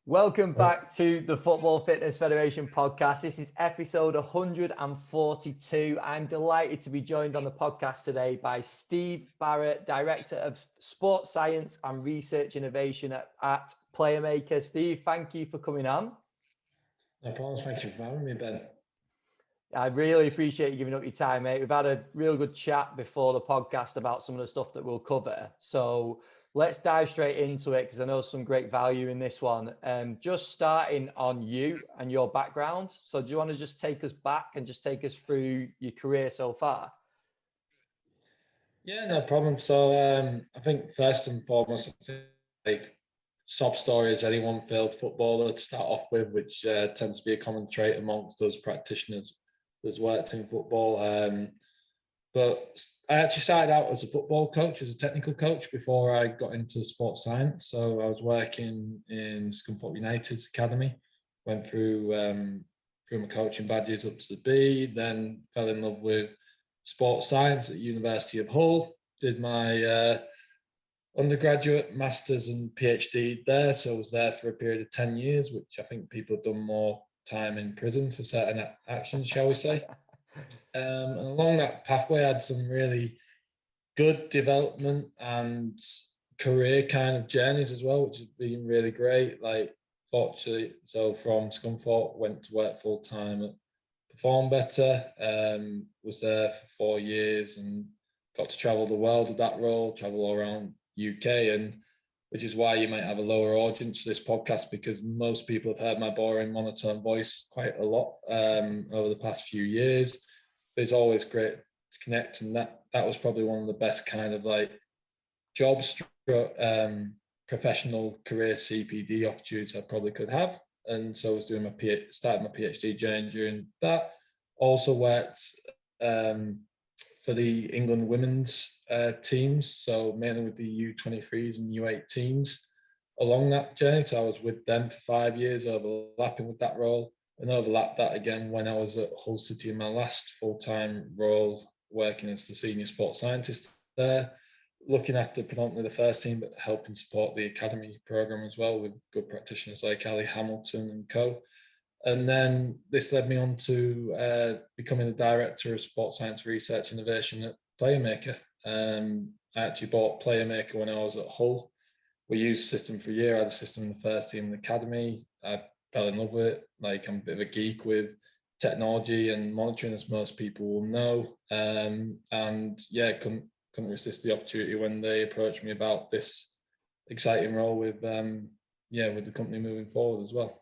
Welcome back to the Football Fitness Federation podcast. This is episode 142. I'm delighted to be joined on the podcast today by Steve Barrett, Director of Sports Science and Research Innovation at Playermaker. Steve, thank you for coming on. No problem. Thank you for having me, Ben. I really appreciate you giving up your time, mate. We've had a real good chat before the podcast about some of the stuff that we'll cover. So let's dive straight into it because I know some great value in this one. Just starting on you and your background. So do you want to just take us back and just take us through your career so far? Yeah, no problem. So I think first and foremost, I think like sob story is any one failed footballer to start off with, which tends to be a common trait amongst those practitioners that's worked in football. But I actually started out as a football coach, as a technical coach, before I got into sports science. So I was working in Scunthorpe United's academy, went through my coaching badges up to the B, then fell in love with sports science at University of Hull, did my undergraduate, masters, and PhD there. So I was there for a period of 10 years, which I think people have done more time in prison for certain actions, shall we say. And along that pathway, I had some really good development and career kind of journeys as well, which has been really great. Like, fortunately, so from Scunthorpe, went to work full time at Perform Better, was there for 4 years and got to travel the world with that role, travel all around UK, and which is why you might have a lower audience to this podcast because most people have heard my boring monotone voice quite a lot over the past few years. But it's always great to connect, and that was probably one of the best kind of like job professional career CPD opportunities I probably could have. And so I was doing started my PhD journey during that. Also worked for the England women's teams, so mainly with the U23s and U18s along that journey. So I was with them for 5 years, overlapping with that role, and overlapped that again when I was at Hull City in my last full-time role, working as the senior sports scientist there, looking after predominantly the first team, but helping support the academy program as well with good practitioners like Ali Hamilton and co. And then this led me on to becoming the director of sports science research innovation at Playermaker. I actually bought Playermaker when I was at Hull. We used the system for a year. I had a system in the first team in the academy. I fell in love with it. Like, I'm a bit of a geek with technology and monitoring, as most people will know. And yeah, couldn't resist the opportunity when they approached me about this exciting role with with the company moving forward as well.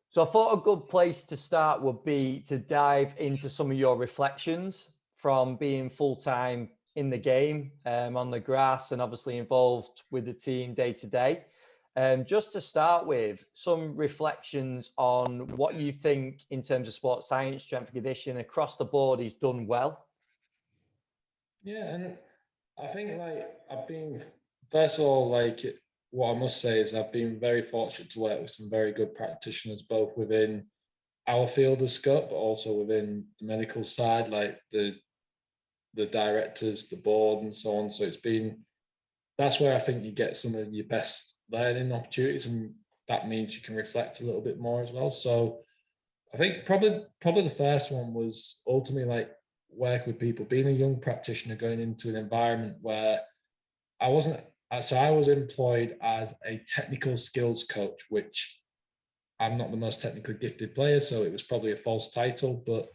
So I thought a good place to start would be to dive into some of your reflections from being full-time in the game, on the grass, and obviously involved with the team day to day. Just to start with, some reflections on what you think in terms of sports science, strength and conditioning across the board is done well. Yeah, and I think like I've been first of all, like what I must say is I've been very fortunate to work with some very good practitioners, both within our field of scope, but also within the medical side, like the directors, the board, and so on. So that's where I think you get some of your best learning opportunities, and that means you can reflect a little bit more as well. So I think probably the first one was ultimately like work with people, being a young practitioner going into an environment where I wasn't. So I was employed as a technical skills coach, which I'm not the most technically gifted player, so it was probably a false title, but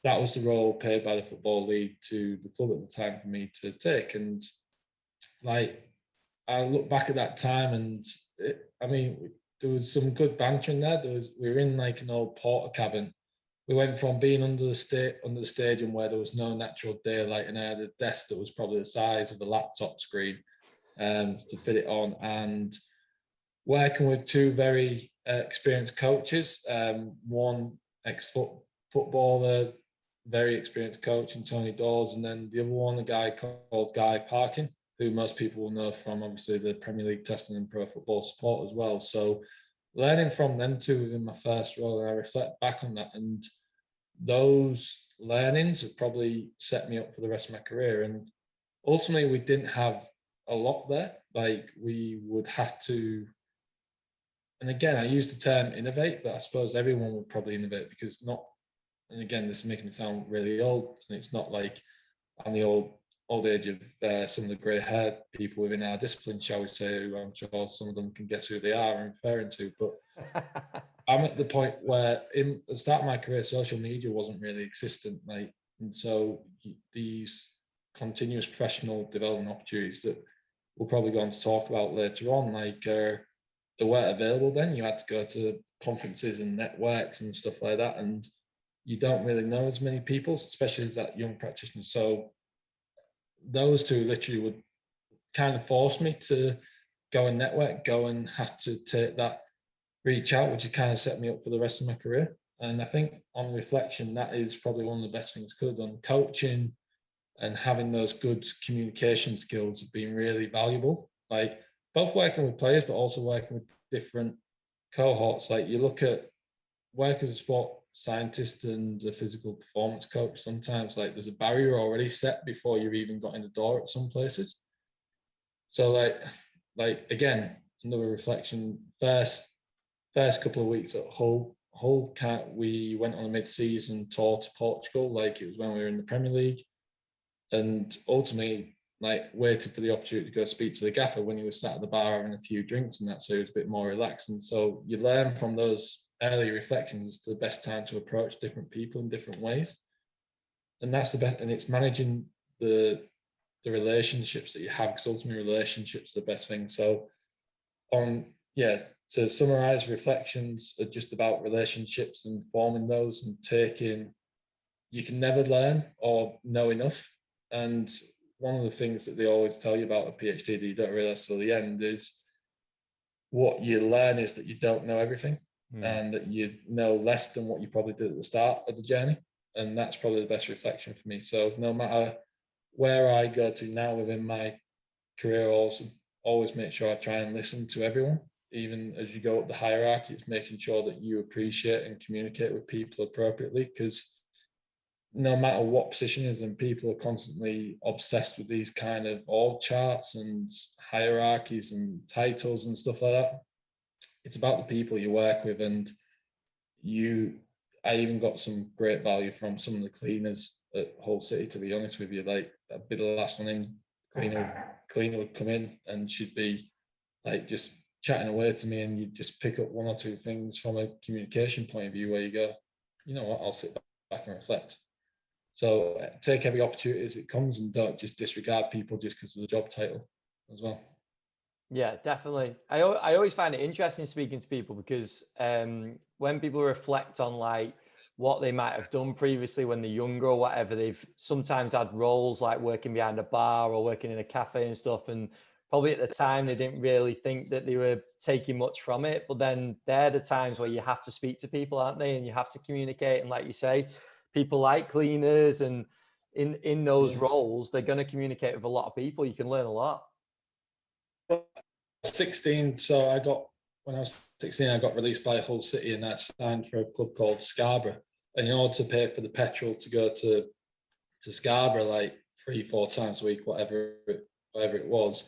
that was the role paid by the Football League to the club at the time for me to take. And like, I look back at that time, and I mean, there was some good banter in there. We were in like an old porter cabin. We went from being under the stadium where there was no natural daylight, and I had a desk that was probably the size of a laptop screen to fit it on, and working with two very experienced coaches, one ex-footballer, very experienced coach, and Tony Dawes, and then the other one, a guy called Guy Parkin, who most people will know from obviously the Premier League testing and pro football support as well. So learning from them two within my first role, and I reflect back on that, and those learnings have probably set me up for the rest of my career. And ultimately, we didn't have a lot there. Like, we would have to and again, I use the term innovate, but I suppose everyone would probably innovate because not, and again, this is making me sound really old, and it's not like I'm the old age of some of the grey haired people within our discipline, shall we say, who I'm sure some of them can guess who they are I'm referring to. But I'm at the point where in the start of my career, social media wasn't really existent, like, and so these continuous professional development opportunities that we'll probably go on to talk about later on, like they weren't available then. You had to go to conferences and networks and stuff like that, and you don't really know as many people, especially as that young practitioner. So those two literally would kind of force me to go and network, go and have to take that reach out, which has kind of set me up for the rest of my career. And I think on reflection, that is probably one of the best things I could have done. Coaching and having those good communication skills have been really valuable. Like both working with players, but also working with different cohorts. Like you look at work as a sport scientist and a physical performance coach, sometimes like there's a barrier already set before you've even got in the door at some places. So like again, another reflection. First couple of weeks at Hull, we went on a mid-season tour to Portugal, like it was when we were in the Premier League, and ultimately like waited for the opportunity to go speak to the gaffer when he was sat at the bar having a few drinks and that, so he was a bit more relaxed. And so you learn from those early reflections as to the best time to approach different people in different ways, and that's the best. And it's managing the relationships that you have, because ultimately relationships are the best thing. So on yeah, to summarize, reflections are just about relationships and forming those and taking, you can never learn or know enough. And one of the things that they always tell you about a PhD that you don't realize till the end is what you learn is that you don't know everything, and that you know less than what you probably did at the start of the journey. And that's probably the best reflection for me. So no matter where I go to now within my career, also always make sure I try and listen to everyone. Even as you go up the hierarchy, it's making sure that you appreciate and communicate with people appropriately, because no matter what position is, and people are constantly obsessed with these kind of org charts and hierarchies and titles and stuff like that. It's about the people you work with. And I even got some great value from some of the cleaners at Hull City, to be honest with you. Like I'd be the last one in, cleaner would come in and she'd be like just chatting away to me, and you'd just pick up one or two things from a communication point of view where you go, you know what, I'll sit back and reflect. So take every opportunity as it comes, and don't just disregard people just because of the job title as well. Yeah, definitely. I always find it interesting speaking to people, because when people reflect on like what they might have done previously when they're younger or whatever, they've sometimes had roles like working behind a bar or working in a cafe and stuff. And probably at the time they didn't really think that they were taking much from it. But then they're the times where you have to speak to people, aren't they? And you have to communicate. And like you say, people like cleaners, and in those roles, they're going to communicate with a lot of people. You can learn a lot. 16, so when I was 16, I got released by Hull City, and I signed for a club called Scarborough. And in order to pay for the petrol to go to Scarborough like 3-4 times a week, whatever it was,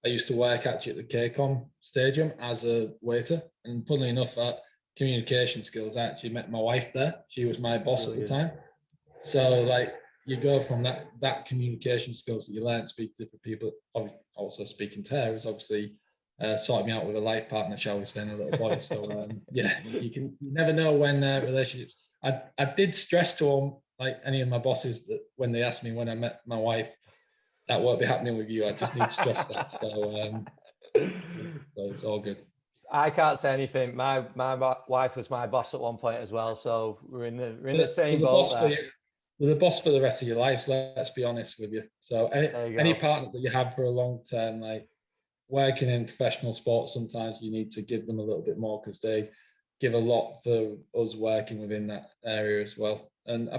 I used to work actually at the KCOM Stadium as a waiter. And funnily enough, that communication skills, I actually met my wife there. She was my boss at the time. So like you go from that communication skills that you learn to speak to different people. Also speaking to her is obviously sorted me out with a life partner, shall we say, and a little boy. So yeah, you never know when relationships. I did stress to them, like any of my bosses, that when they asked me when I met my wife, that won't be happening with you. I just need to stress that. So it's all good. I can't say anything. My wife was my boss at one point as well, so we're in the same boat there. You're the boss for the rest of your life. So let's be honest with you. So any partner that you have for a long term, like working in professional sports, sometimes you need to give them a little bit more, because they give a lot for us working within that area as well. And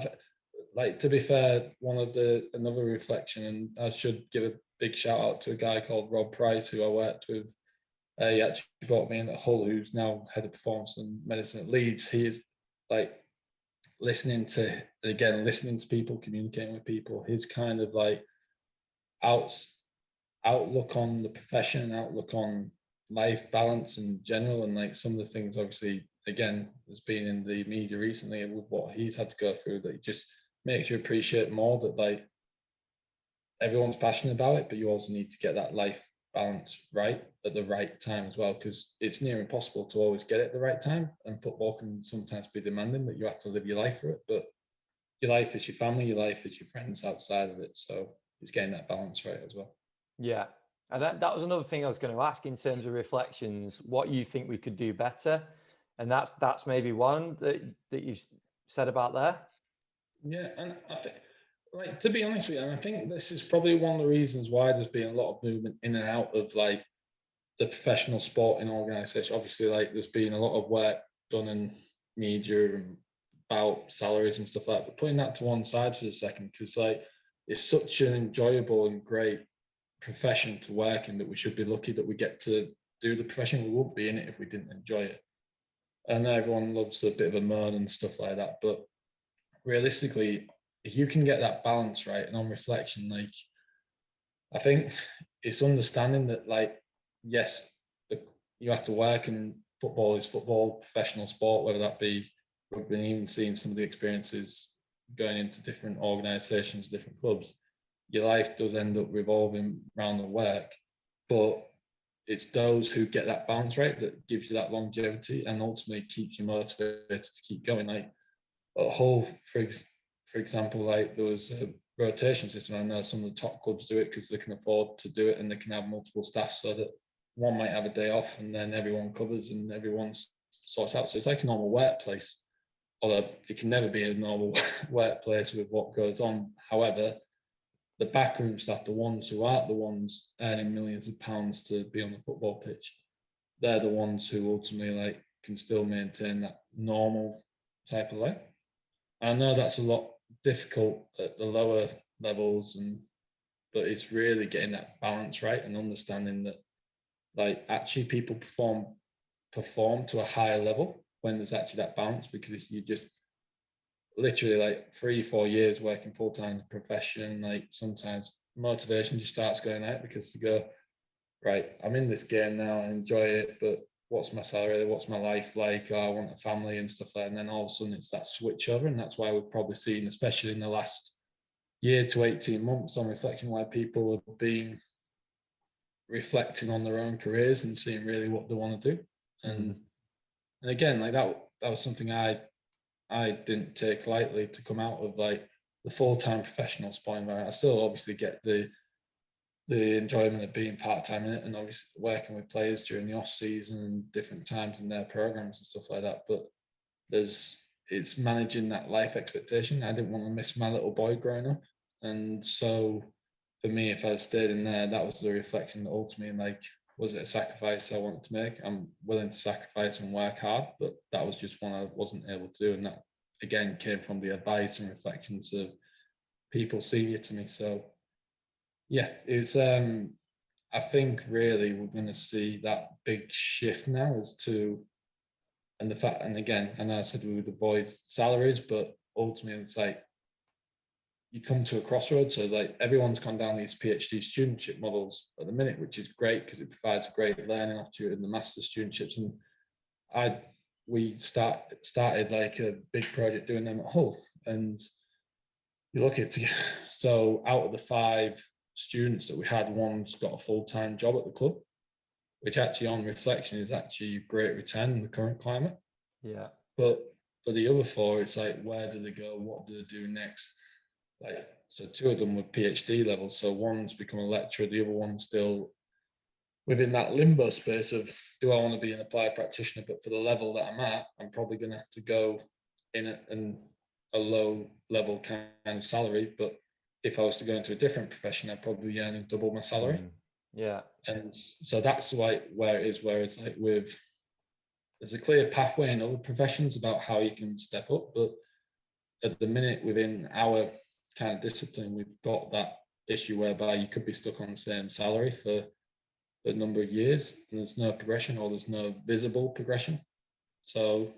like, to be fair, another reflection, and I should give a big shout out to a guy called Rob Price, who I worked with. He actually brought me in at Hull, who's now head of performance and medicine at Leeds. He is like listening to people, communicating with people. His kind of like outlook on the profession, outlook on life balance in general, and like some of the things, obviously, again, has been in the media recently with what he's had to go through, that it just makes you appreciate more that like everyone's passionate about it, but you also need to get that life balance right at the right time as well, because it's near impossible to always get it at the right time, and football can sometimes be demanding that you have to live your life for it. But your life is your family, your life is your friends outside of it, so it's getting that balance right as well. Yeah. And that was another thing I was going to ask in terms of reflections, what you think we could do better. And that's maybe one that you said about there. Yeah, and I think, like, to be honest with you, and I think this is probably one of the reasons why there's been a lot of movement in and out of like the professional sporting organisation. Obviously, like there's been a lot of work done in media and about salaries and stuff like that. But putting that to one side for a second, because like it's such an enjoyable and great profession to work in, that we should be lucky that we get to do the profession. We wouldn't be in it if we didn't enjoy it. I know everyone loves a bit of a moan and stuff like that, but realistically, if you can get that balance right, and on reflection, like I think it's understanding that, like, yes, you have to work, and football is football, professional sport, whether that be, we've been even seeing some of the experiences going into different organisations, different clubs. Your life does end up revolving around the work, but it's those who get that balance right that gives you that longevity and ultimately keeps you motivated to keep going. Like a whole, for example, like there was a rotation system. I know some of the top clubs do it because they can afford to do it, and they can have multiple staff so that one might have a day off and then everyone covers and everyone sorts out. So it's like a normal workplace, although it can never be a normal workplace with what goes on. However, the backroom staff, the ones who aren't the ones earning millions of pounds to be on the football pitch, they're the ones who ultimately like can still maintain that normal type of life. I know that's a lot difficult at the lower levels, and but it's really getting that balance right and understanding that like actually people perform to a higher level when there's actually that balance. Because if you just literally like 3 4 years working full time profession, like sometimes motivation just starts going out, because to go, right, I'm in this game now, I enjoy it, but what's my salary? What's my life like? Oh, I want a family and stuff like that. And then all of a sudden it's that switch over. And that's why we've probably seen, especially in the last year to 18 months on reflection, why people have been reflecting on their own careers and seeing really what they want to do. And again, like that was something I didn't take lightly, to come out of like the full-time professional sport environment. I still obviously get the enjoyment of being part-time in it, and obviously working with players during the off season and different times in their programs and stuff like that. But it's managing that life expectation. I didn't want to miss my little boy growing up. And so for me, if I had stayed in there, that was the reflection that ultimately, like, was it a sacrifice I wanted to make? I'm willing to sacrifice and work hard, but that was just one I wasn't able to do. And that again came from the advice and reflections of people senior to me. So yeah, it's I think really we're going to see that big shift now as to, and the fact, and again, I know I said we would avoid salaries, but ultimately it's like you come to a crossroads. So like everyone's gone down these PhD studentship models at the minute, which is great because it provides a great learning opportunity in the master studentships. And I we started like a big project doing them at Hull, and you look at it, so out of the 5 students that we had, one's got a full-time job at the club, which actually on reflection is actually a great return in the current climate. Yeah. But for the other 4, it's like, where do they go? What do they do next? Like, so 2 of them were PhD levels. So one's become a lecturer, the other one's still within that limbo space of, do I want to be an applied practitioner? But for the level that I'm at, I'm probably going to have to go in a low level kind of salary. But if I was to go into a different profession, I'd probably be earning double my salary. Yeah. And so that's like where it is, where it's like there's a clear pathway in other professions about how you can step up. But at the minute, within our kind of discipline, we've got that issue whereby you could be stuck on the same salary for a number of years, and there's no progression, or there's no visible progression. So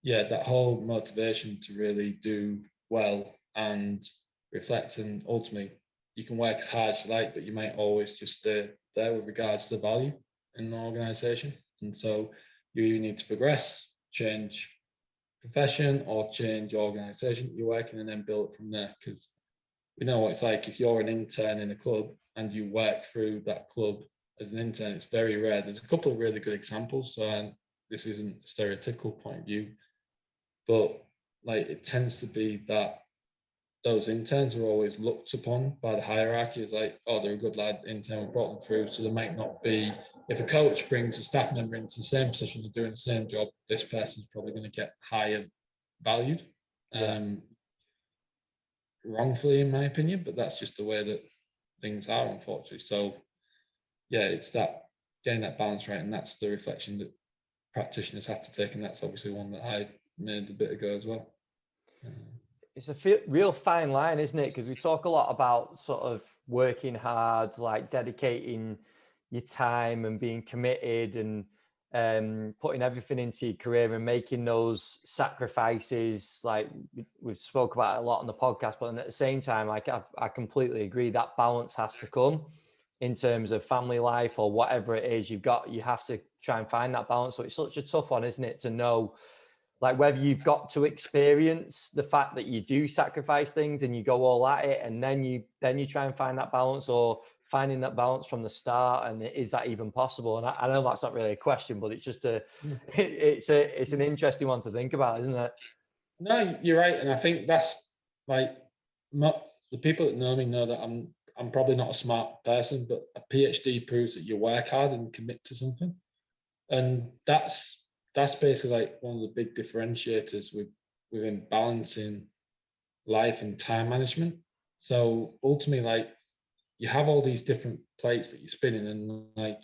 yeah, that whole motivation to really do well and reflect, and ultimately you can work as hard as you like, but you might always just stay there with regards to the value. in an organization. And so you either need to progress, change profession, or change organization you're working, and then build it from there. Because we know what it's like if you're an intern in a club and you work through that club as an intern, it's very rare. There's a couple of really good examples. So this isn't a stereotypical point of view, but like it tends to be that those interns are always looked upon by the hierarchy as like, oh, they're a good lad, intern, we brought them through. So they might not be, if a coach brings a staff member into the same position of doing the same job, this person's probably going to get higher valued. Yeah. Wrongfully, in my opinion, but that's just the way that things are, unfortunately. So, yeah, it's that getting that balance right, and that's the reflection that practitioners have to take, and that's obviously one that I made a bit ago as well. It's a real fine line, isn't it? Because we talk a lot about sort of working hard, like dedicating your time and being committed and putting everything into your career and making those sacrifices. Like we've spoke about it a lot on the podcast, but at the same time, like I completely agree that balance has to come in terms of family life or whatever it is you've got. You have to try and find that balance. So it's such a tough one, isn't it, to know like whether you've got to experience the fact that you do sacrifice things and you go all at it, and then you try and find that balance, or finding that balance from the start, and is that even possible? And I know that's not really a question, but it's just it's an interesting one to think about, isn't it? No, you're right, and I think that's like not the people that know me know that I'm probably not a smart person, but a PhD proves that you work hard and commit to something, and that's basically like one of the big differentiators within balancing life and time management. So ultimately, like you have all these different plates that you're spinning, and like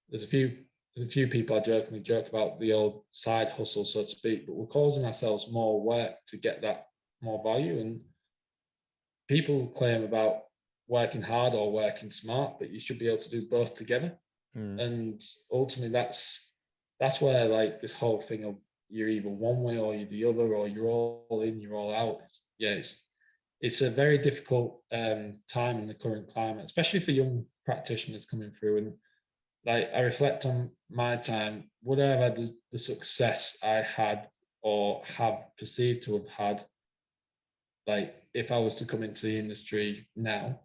there's a few people I jokingly joke about the old side hustle, so to speak, but we're causing ourselves more work to get that more value. And people claim about working hard or working smart, but you should be able to do both together. And ultimately that's where like this whole thing of you're either one way or you're the other, or you're all in, you're all out. It's a very difficult time in the current climate, especially for young practitioners coming through. And like I reflect on my time, would I have had the success I had or have perceived to have had, like if I was to come into the industry now,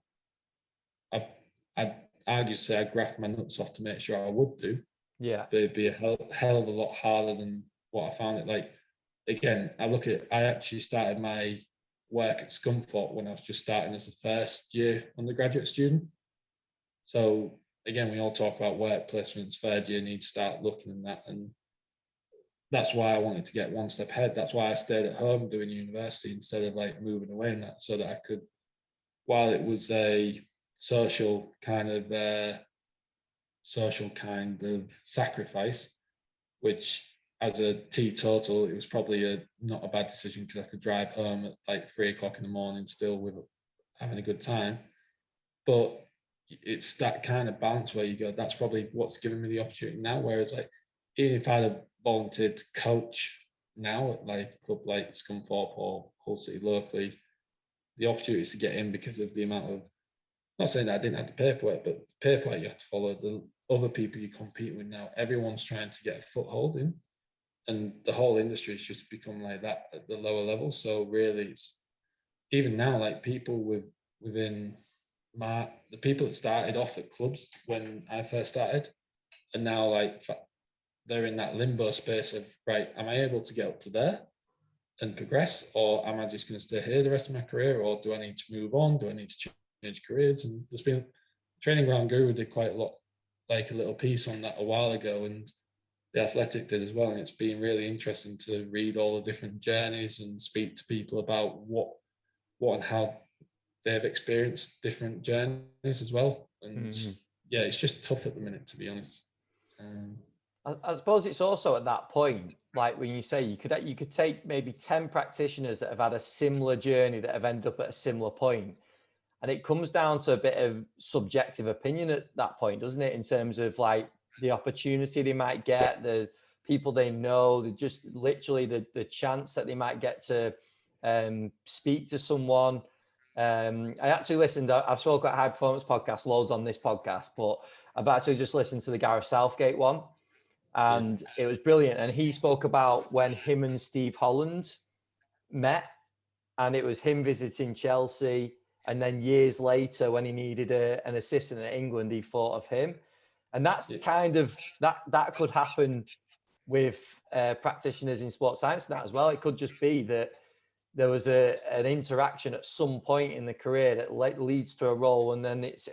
I'd argue to say I'd graft my nuts off to make sure I would do. Yeah. But it'd be a hell of a lot harder than what I found it. Like again, I actually started my work at Scunthorpe when I was just starting as a first year undergraduate student. So again, we all talk about work placements, third year need to start looking at that. And that's why I wanted to get one step ahead. That's why I stayed at home doing university instead of like moving away and that, so that I could, while it was a social kind of sacrifice, which as a teetotal, it was probably not a bad decision because I could drive home at like 3 o'clock in the morning still with having a good time. But it's that kind of balance where you go, that's probably what's given me the opportunity now. Whereas like even if I'd have volunteered to coach now at like a club like Scunthorpe or Hull City locally, the opportunity is to get in because of the amount of, not saying that I didn't have the paperwork, but the paperwork you have to follow, the other people you compete with now, everyone's trying to get a foothold in. And the whole industry has just become like that at the lower level. So really it's even now like people within the people that started off at clubs when I first started, and now like they're in that limbo space of, right, am I able to get up to there and progress, or am I just going to stay here the rest of my career, or do I need to move on? Do I need to change careers? And there's been Training Ground Guru did quite a lot, like a little piece on that a while ago, and the Athletic did as well. And it's been really interesting to read all the different journeys and speak to people about what and how they've experienced different journeys as well. And yeah, it's just tough at the minute, to be honest. I suppose it's also at that point, like when you say you could take maybe 10 practitioners that have had a similar journey that have ended up at a similar point, and it comes down to a bit of subjective opinion at that point, doesn't it? In terms of like the opportunity they might get, the people they know, just literally the chance that they might get to speak to someone. I actually listened. I've spoken at High Performance Podcast loads on this podcast, but I've actually just listened to the Gareth Southgate one, and it was brilliant. And he spoke about when him and Steve Holland met, and it was him visiting Chelsea, and then years later when he needed an assistant at England, he thought of him. And that's kind of that could happen with practitioners in sports science now as well. It could just be that there was an interaction at some point in the career that leads to a role, and then it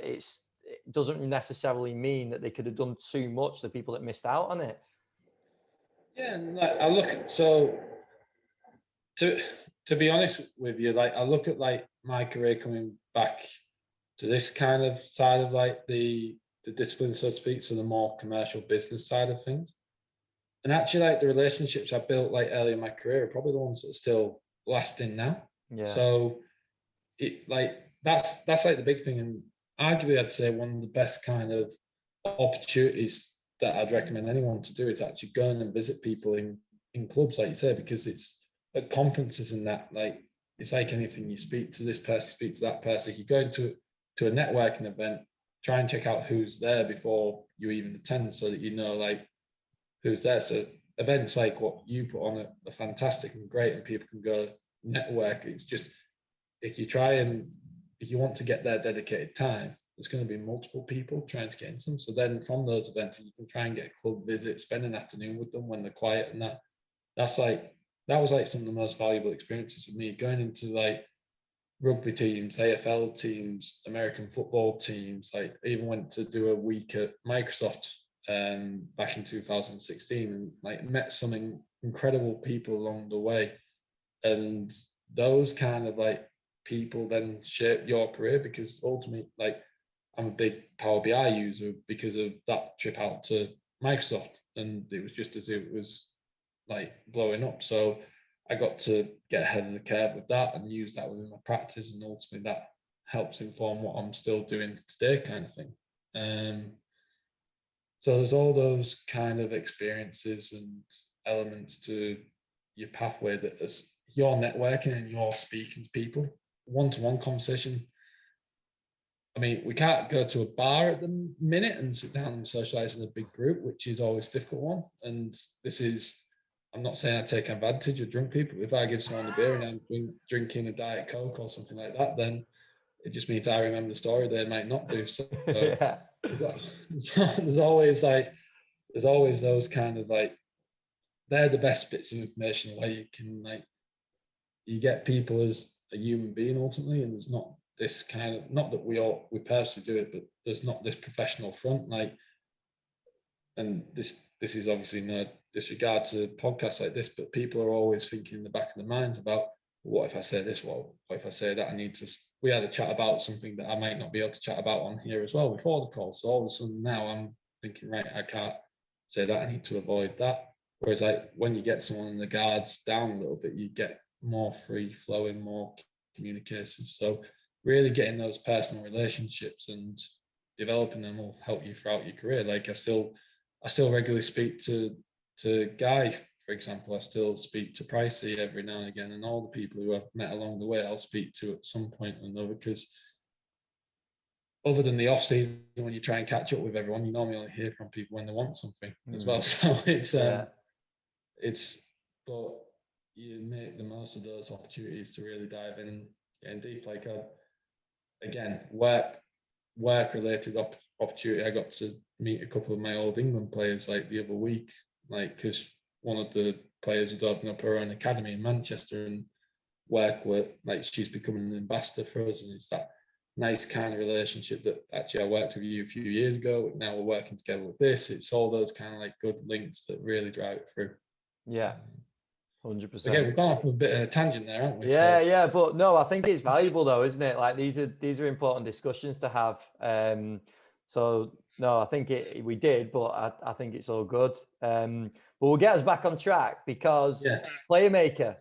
doesn't necessarily mean that they could have done too much, the people that missed out on it. Yeah, and like I look at, so to be honest with you, like I look at like my career coming back to this kind of side of like the discipline, so to speak, so the more commercial business side of things. And actually, like the relationships I built like early in my career are probably the ones that are still lasting now. Yeah. So it like that's like the big thing, and arguably I'd say one of the best kind of opportunities that I'd recommend anyone to do is actually going and visit people in clubs, like you say, because it's at conferences and that, like it's like anything. You speak to this person, speak to that person. You go into a networking event, try and check out who's there before you even attend, so that you know like who's there. So events like what you put on are fantastic and great, and people can go network. It's just if you want to get their dedicated time, there's going to be multiple people trying to get into them. So then from those events, you can try and get a club visit, spend an afternoon with them when they're quiet, and that was like some of the most valuable experiences for me, going into like rugby teams, AFL teams, American football teams. Like I even went to do a week at Microsoft back in 2016, and like met some incredible people along the way. And those kind of like people then shape your career, because ultimately, like I'm a big Power BI user because of that trip out to Microsoft, and it was just as it was like blowing up. So I got to get ahead of the curve with that and use that within my practice, and ultimately that helps inform what I'm still doing today, kind of thing. So there's all those kind of experiences and elements to your pathway that as you're networking and you're speaking to people, one-to-one conversation. I mean, we can't go to a bar at the minute and sit down and socialize in a big group, which is always a difficult one. And I'm not saying I take advantage of drunk people. If I give someone a beer and I'm drinking a Diet Coke or something like that, then it just means I remember the story they might not do. So Yeah. there's always those kind of like, they're the best bits of information where you can like, you get people as a human being ultimately, and there's not this kind of, not that we personally do it, but there's not this professional front, like, and this is obviously no disregard to podcasts like this, but people are always thinking in the back of their minds about, what if I say this, what if I say that, we had a chat about something that I might not be able to chat about on here as well before the call. So all of a sudden now I'm thinking, right, I can't say that, I need to avoid that. Whereas like when you get someone in the guards down a little bit, you get more free flowing, more communicative. So really getting those personal relationships and developing them will help you throughout your career. Like I still regularly speak to Guy, for example. I still speak to Pricey every now and again, and all the people who I've met along the way I'll speak to at some point or another, because other than the off season, when you try and catch up with everyone, you normally only hear from people when they want something as well. So but you make the most of those opportunities to really dive in and get deep. Like again, work related opportunity. I got to meet a couple of my old England players like the other week, like because one of the players was opening up her own academy in Manchester, and work with, like, she's becoming an ambassador for us, and it's that nice kind of relationship that actually I worked with you a few years ago. Now we're working together with this. It's all those kind of like good links that really drive it through. Yeah. 100%. Again, we've gone off a bit of a tangent there, haven't we? Yeah, but no, I think it's valuable though, isn't it? Like these are important discussions to have. So no, I think we did, but I think it's all good. But we'll get us back on track, because Playermaker.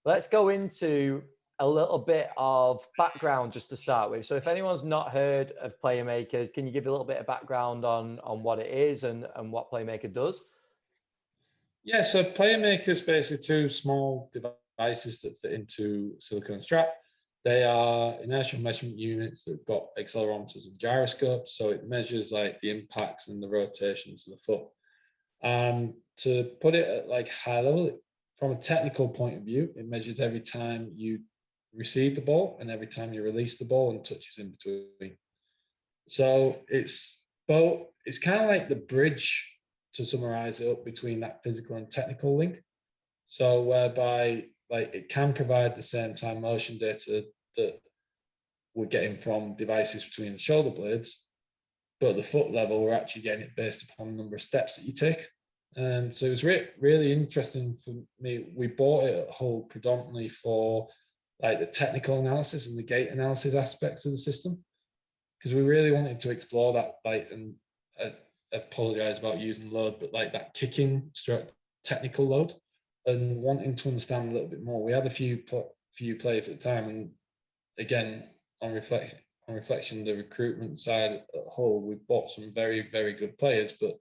Let's go into a little bit of background just to start with. So if anyone's not heard of Playermaker, can you give a little bit of background on what it is and what Playermaker does? Yeah, so Playermaker is basically two small devices that fit into a silicone strap They are inertial measurement units that have got accelerometers and gyroscopes, so it measures like the impacts and the rotations of the foot. And to put it at like high level, from a technical point of view, it measures every time you receive the ball and every time you release the ball and touches in between. So it's both, it's kind of like the bridge, to summarize it up, between that physical and technical link. So whereby like it can provide the same time motion data that we're getting from devices between the shoulder blades, but at the foot level, we're actually getting it based upon the number of steps that you take. So it was really interesting for me. We bought it at Hull predominantly for like the technical analysis and the gait analysis aspects of the system, because we really wanted to explore that, like, and I apologize about using load, but like that kicking stroke technical load, and wanting to understand a little bit more. We had a few players at the time, and again, on reflection, the recruitment side at Hull, we bought some very, very good players, but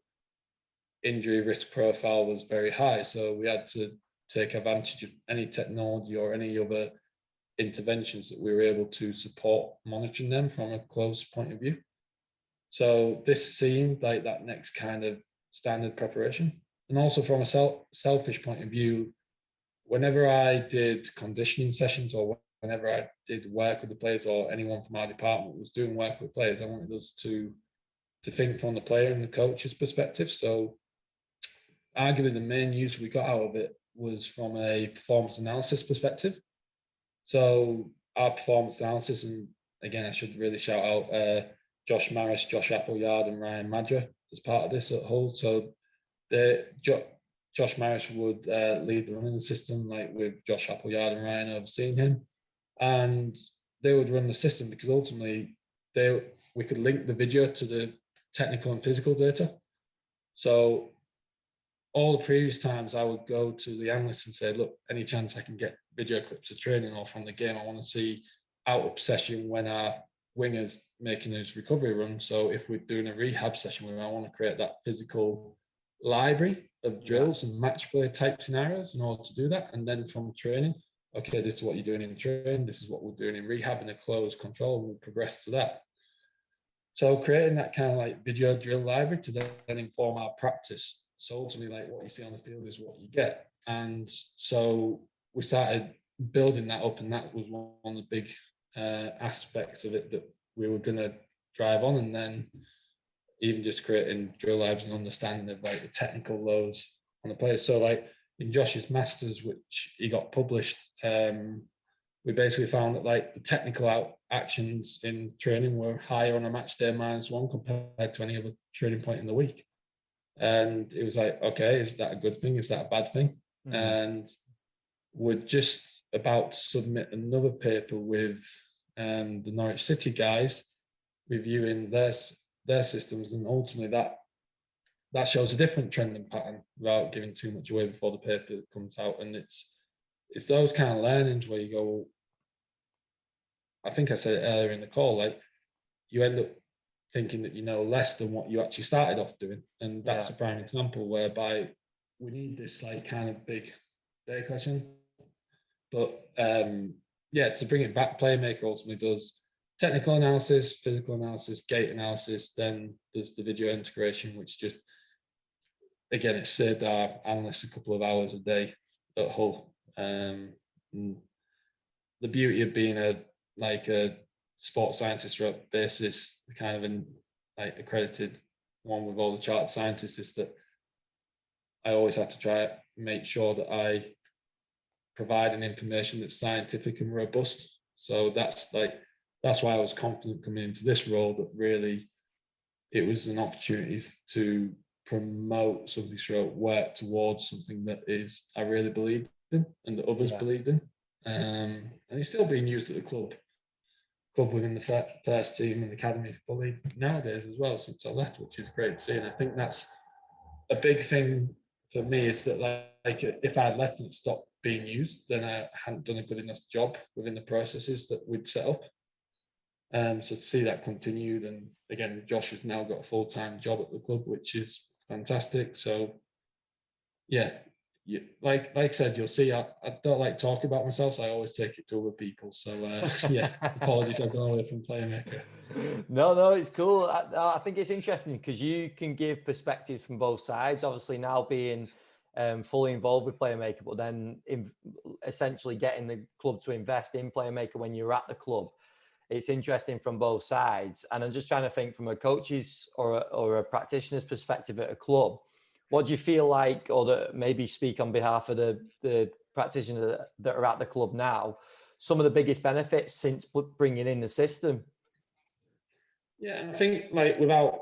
injury risk profile was very high. So we had to take advantage of any technology or any other interventions that we were able to support monitoring them from a close point of view. So this seemed like that next kind of standard preparation. And also from a selfish point of view, whenever I did conditioning sessions or whenever I did work with the players, or anyone from our department was doing work with players, I wanted us to think from the player and the coach's perspective. So arguably the main use we got out of it was from a performance analysis perspective. So our performance analysis, and again, I should really shout out Josh Maris, Josh Appleyard, and Ryan Madra as part of this at Hull. So Josh Maris would lead the running system, like with Josh Appleyard and Ryan overseeing him, and they would run the system because ultimately we could link the video to the technical and physical data. So all the previous times I would go to the analysts and say, look, any chance I can get video clips of training or from the game? I want to see out of session when our winger's making his recovery run. So if we're doing a rehab session with him, I want to create that physical library of drills and match play type scenarios in order to do that. And then from training, okay, this is what you're doing in training, this is what we're doing in rehab in a closed control, and we'll progress to that. So creating that kind of like video drill library to then inform our practice. So ultimately, like what you see on the field is what you get. And so we started building that up, and that was one of the big aspects of it that we were going to drive on. And then even just creating drill labs and understanding of like the technical loads on the players. So like in Josh's masters, which he got published, we basically found that like the technical actions in training were higher on a match day -1 compared to any other training point in the week. And it was like, okay, is that a good thing? Is that a bad thing? And we're just about to submit another paper with the Norwich City guys reviewing their systems, and ultimately that shows a different trending pattern without giving too much away before the paper comes out. And it's those kind of learnings where you go, I think I said it earlier in the call, like you end up thinking that you know less than what you actually started off doing. And that's a prime example whereby we need this like kind of big data collection. But to bring it back, Playermaker ultimately does technical analysis, physical analysis, gait analysis, then there's the video integration, which just, again, it saved our analysts a couple of hours a day at Hull. The beauty of being a sports scientist basis, kind of an like accredited one with all the chartered scientists, is that I always have to try to make sure that I provide an information that's scientific and robust. So that's why I was confident coming into this role, that really it was an opportunity to promote something, work towards something that is I really believed in and that others believed in. And it's still being used at the club within the first team and academy fully nowadays as well since I left, which is great to see. And I think that's a big thing for me, is that like if I had left and it stopped being used, then I hadn't done a good enough job within the processes that we'd set up. So to see that continued, and again, Josh has now got a full-time job at the club, which is fantastic. So yeah, like I said, you'll see. I don't like talking about myself, so I always take it to other people. So yeah, apologies, I've gone away from Playermaker. No, it's cool. I think it's interesting because you can give perspectives from both sides. Obviously, now being fully involved with Playermaker, but then essentially getting the club to invest in Playermaker when you're at the club. It's interesting from both sides. And I'm just trying to think from a coach's or a practitioner's perspective at a club. What do you feel like, or maybe speak on behalf of the practitioners that are at the club now, some of the biggest benefits since bringing in the system? Yeah, and I think like without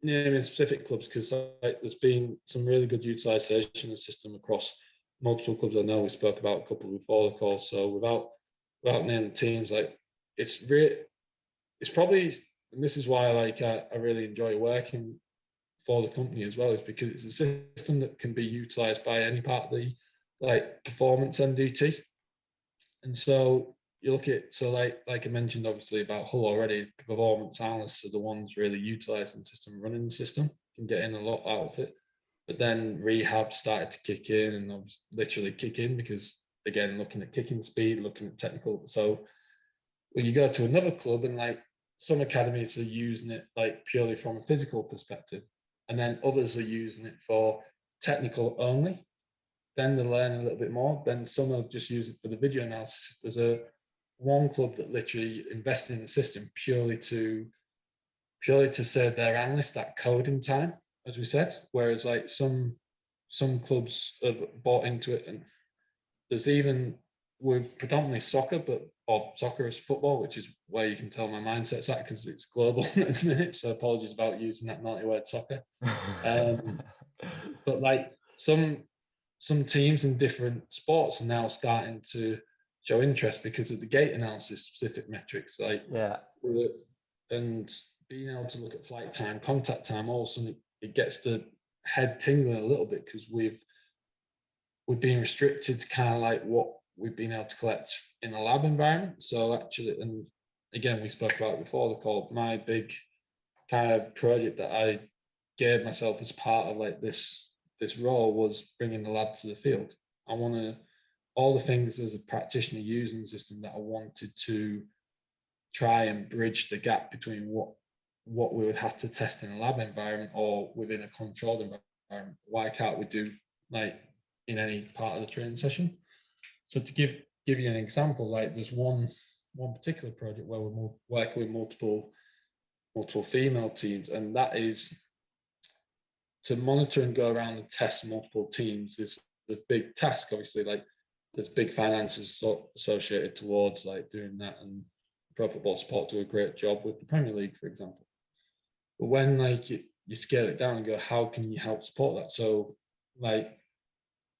naming specific clubs, because like there's been some really good utilisation of the system across multiple clubs. I know we spoke about a couple before the call. So without naming teams, like it's probably, and this is why like I really enjoy working for the company as well, is because it's a system that can be utilised by any part of the like performance MDT. And so you look at, so like I mentioned obviously about Hull already, performance analysts are the ones really utilising the system, running the system, and getting a lot out of it. But then rehab started to kick in, and literally kick in, because again, looking at kicking speed, looking at technical. So when you go to another club, and like some academies are using it like purely from a physical perspective, and then others are using it for technical only, then they learn a little bit more. Then some will just use it for the video analysis. There's one club that literally invested in the system purely to save their analysts that coding time, as we said. Whereas like some clubs have bought into it, and there's even, we're predominantly soccer, or soccer is football, which is where you can tell my mindset's at, because it's global at the minute. So apologies about using that naughty word soccer. But like some teams in different sports are now starting to show interest because of the gait analysis specific metrics, like yeah, and being able to look at flight time, contact time. Also, it gets the head tingling a little bit, because we've been restricted to kind of like what we've been able to collect in a lab environment. So actually, and again, we spoke about it before the call, my big kind of project that I gave myself as part of like this role was bringing the lab to the field. I want to, all the things as a practitioner using the system that I wanted to try and bridge the gap between what we would have to test in a lab environment or within a controlled environment. Why can't we do like in any part of the training session? So to give you an example, like there's one particular project where we're working with multiple female teams, and that is to monitor and go around and test multiple teams is a big task. Obviously, like there's big finances associated towards like doing that, and Pro Football Support do a great job with the Premier League, for example. But when like you scale it down and go, how can you help support that? So like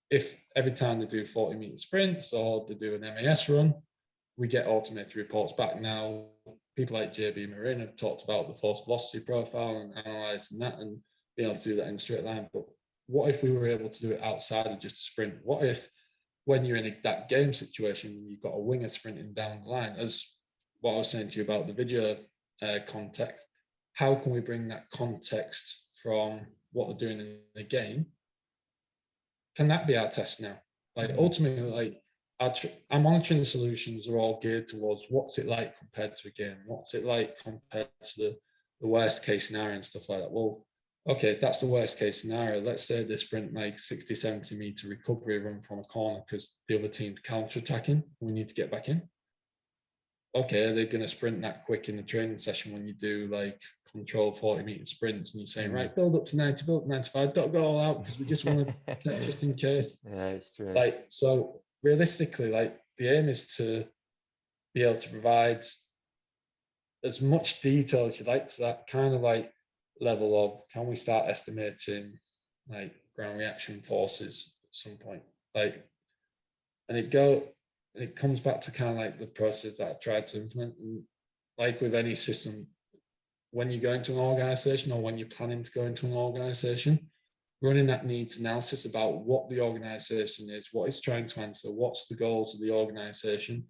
if every time they do 40-meter sprints or they do an MAS run, we get automated reports back. Now, people like JB Marin have talked about the force velocity profile and analysing that and being able to do that in a straight line. But what if we were able to do it outside of just a sprint? What if when you're in that game situation, you've got a winger sprinting down the line, as what I was saying to you about the video context, how can we bring that context from what they're doing in the game? Can that be our test now? Like ultimately, like our monitoring solutions are all geared towards what's it like compared to a game? What's it like compared to the worst case scenario and stuff like that? Well, okay, if that's the worst case scenario, let's say they sprint like 60, 70 meter recovery run from a corner because the other team's counter-attacking. We need to get back in. Okay, are they going to sprint that quick in the training session when you do like controlled 40-meter sprints and you're saying, right, build up to 90, build up to 95, don't go all out because we just want to protect just in case. Yeah, it's true. Like, so realistically, like the aim is to be able to provide as much detail as you like to that kind of like level of, can we start estimating like ground reaction forces at some point? Like, and it comes back to kind of like the process that I tried to implement. And like with any system, when you go into an organization or when you're planning to go into an organization, running that needs analysis about what the organization is, what it's trying to answer, what's the goals of the organization,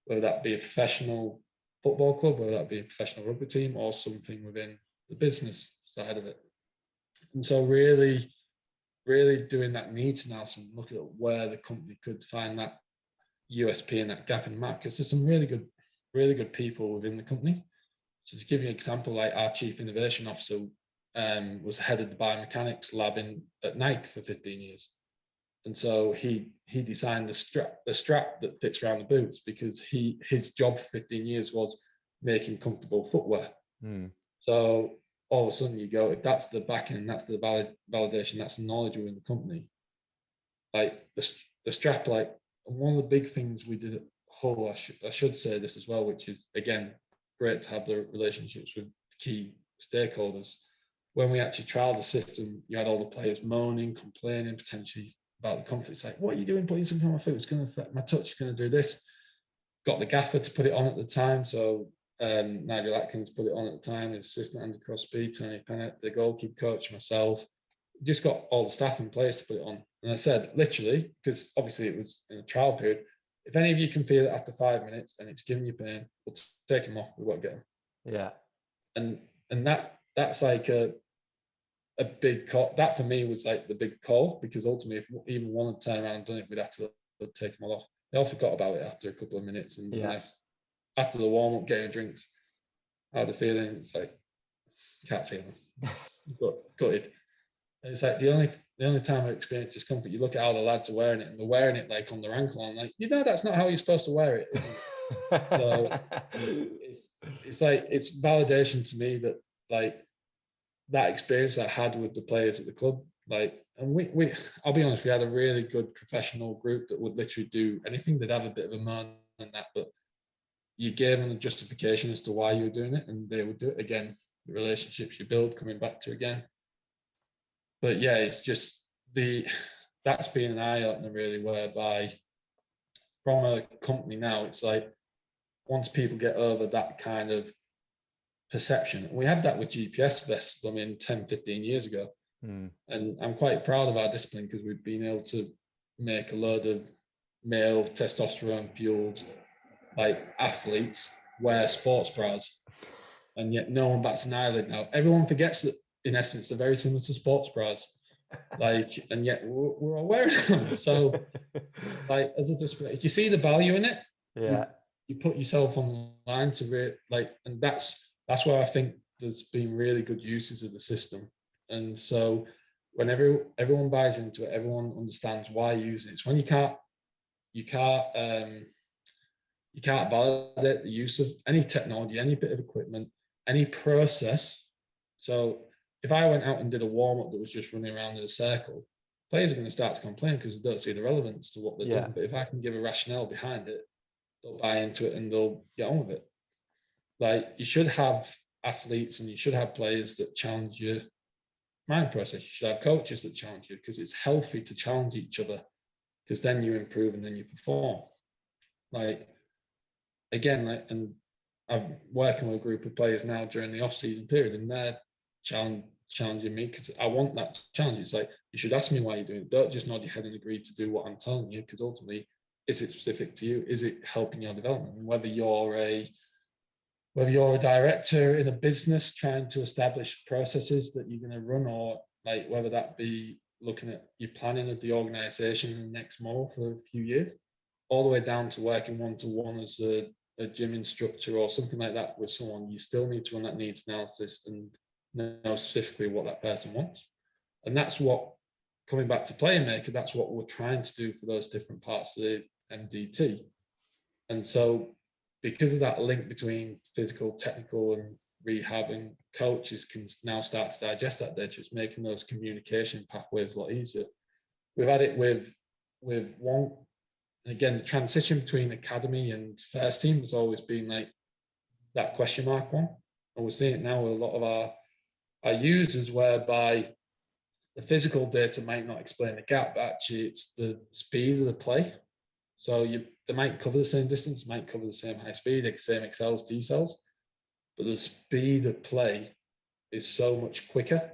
whether that be a professional football club, whether that be a professional rugby team or something within the business side of it. And so really really doing that needs analysis and looking at where the company could find that USP and that gap in the market, because there's some really good people within the company. So to give you an example, like our chief innovation officer was head of the biomechanics lab at Nike for 15 years. And so he designed the strap that fits around the boots, because his job for 15 years was making comfortable footwear. So all of a sudden you go, if that's the backing and that's the validation, that's the knowledge within the company. Like the strap, like one of the big things we did at Hull, I should say this as well, which is again great to have the relationships with key stakeholders. When we actually trialed the system, you had all the players moaning, complaining, potentially about the comfort. It's like, what are you doing putting something on my foot? It's going to affect my touch, it's going to do this. Got the gaffer to put it on at the time. So Nigel Atkins put it on at the time, his assistant Andy Crosby, Tony Pennant, the goalkeeper coach, myself. Just got all the staff in place to put it on. And I said, literally, because obviously it was in a trial period, if any of you can feel it after 5 minutes and it's giving you pain, we'll take them off. We've got to get them. Yeah. And that's like a big call. That for me was like the big call, because ultimately, if even one had turned around and done it, we'd have to take them all off. They all forgot about it after a couple of minutes. And after the warm up, getting drinks, how the feeling? It's like, can't feel them. Gutted. And it's like the only time I experienced discomfort, you look at how the lads are wearing it, and they're wearing it like on their ankle. I'm like, that's not how you're supposed to wear it, isn't it? So it's like, it's validation to me that like that experience I had with the players at the club, like, and we I'll be honest, we had a really good professional group that would literally do anything. They'd have a bit of a moan and that, but you gave them a justification as to why you were doing it, and they would do it again. The relationships you build coming back to again. But yeah, it's just that's been an eye opener really, whereby from a company now, it's like once people get over that kind of perception, we had that with GPS vests, 10, 15 years ago. And I'm quite proud of our discipline, because we've been able to make a load of male testosterone fueled like athletes wear sports bras, and yet no one bats an eyelid now. Everyone forgets that in essence they're very similar to sports bras, like, and yet we're all wearing them. So like, as a discipline, if you see the value in it, you put yourself on the line to like, and that's where I think there's been really good uses of the system. And so when everyone buys into it, everyone understands why using it. It's when you can't validate the use of any technology, any bit of equipment, any process. So if I went out and did a warm-up that was just running around in a circle, players are going to start to complain because they don't see the relevance to what they're doing. But if I can give a rationale behind it, they'll buy into it and they'll get on with it. Like, you should have athletes and you should have players that challenge your mind process. You should have coaches that challenge you, because it's healthy to challenge each other, because then you improve and then you perform. Like, again, like, and I'm working with a group of players now during the off-season period, and they're challenging me because I want that challenge. It's like, you should ask me why you're doing it. Don't just nod your head and agree to do what I'm telling you, because ultimately, is it specific to you? Is it helping your development? And whether you're a director in a business trying to establish processes that you're going to run, or like whether that be looking at your planning of the organization in the next model for a few years, all the way down to working one-to-one as a gym instructor or something like that with someone, you still need to run that needs analysis and know specifically what that person wants. And that's what, coming back to Playermaker, that's what we're trying to do for those different parts of the MDT. And so because of that link between physical, technical, and rehab, and coaches can now start to digest that data, it's making those communication pathways a lot easier. We've had it with one. Again, the transition between academy and first team has always been like that question mark one. And we're seeing it now with a lot of our users, whereby the physical data might not explain the gap, but actually it's the speed of the play. So they might cover the same distance, might cover the same high speed, the same accels, decels, but the speed of play is so much quicker.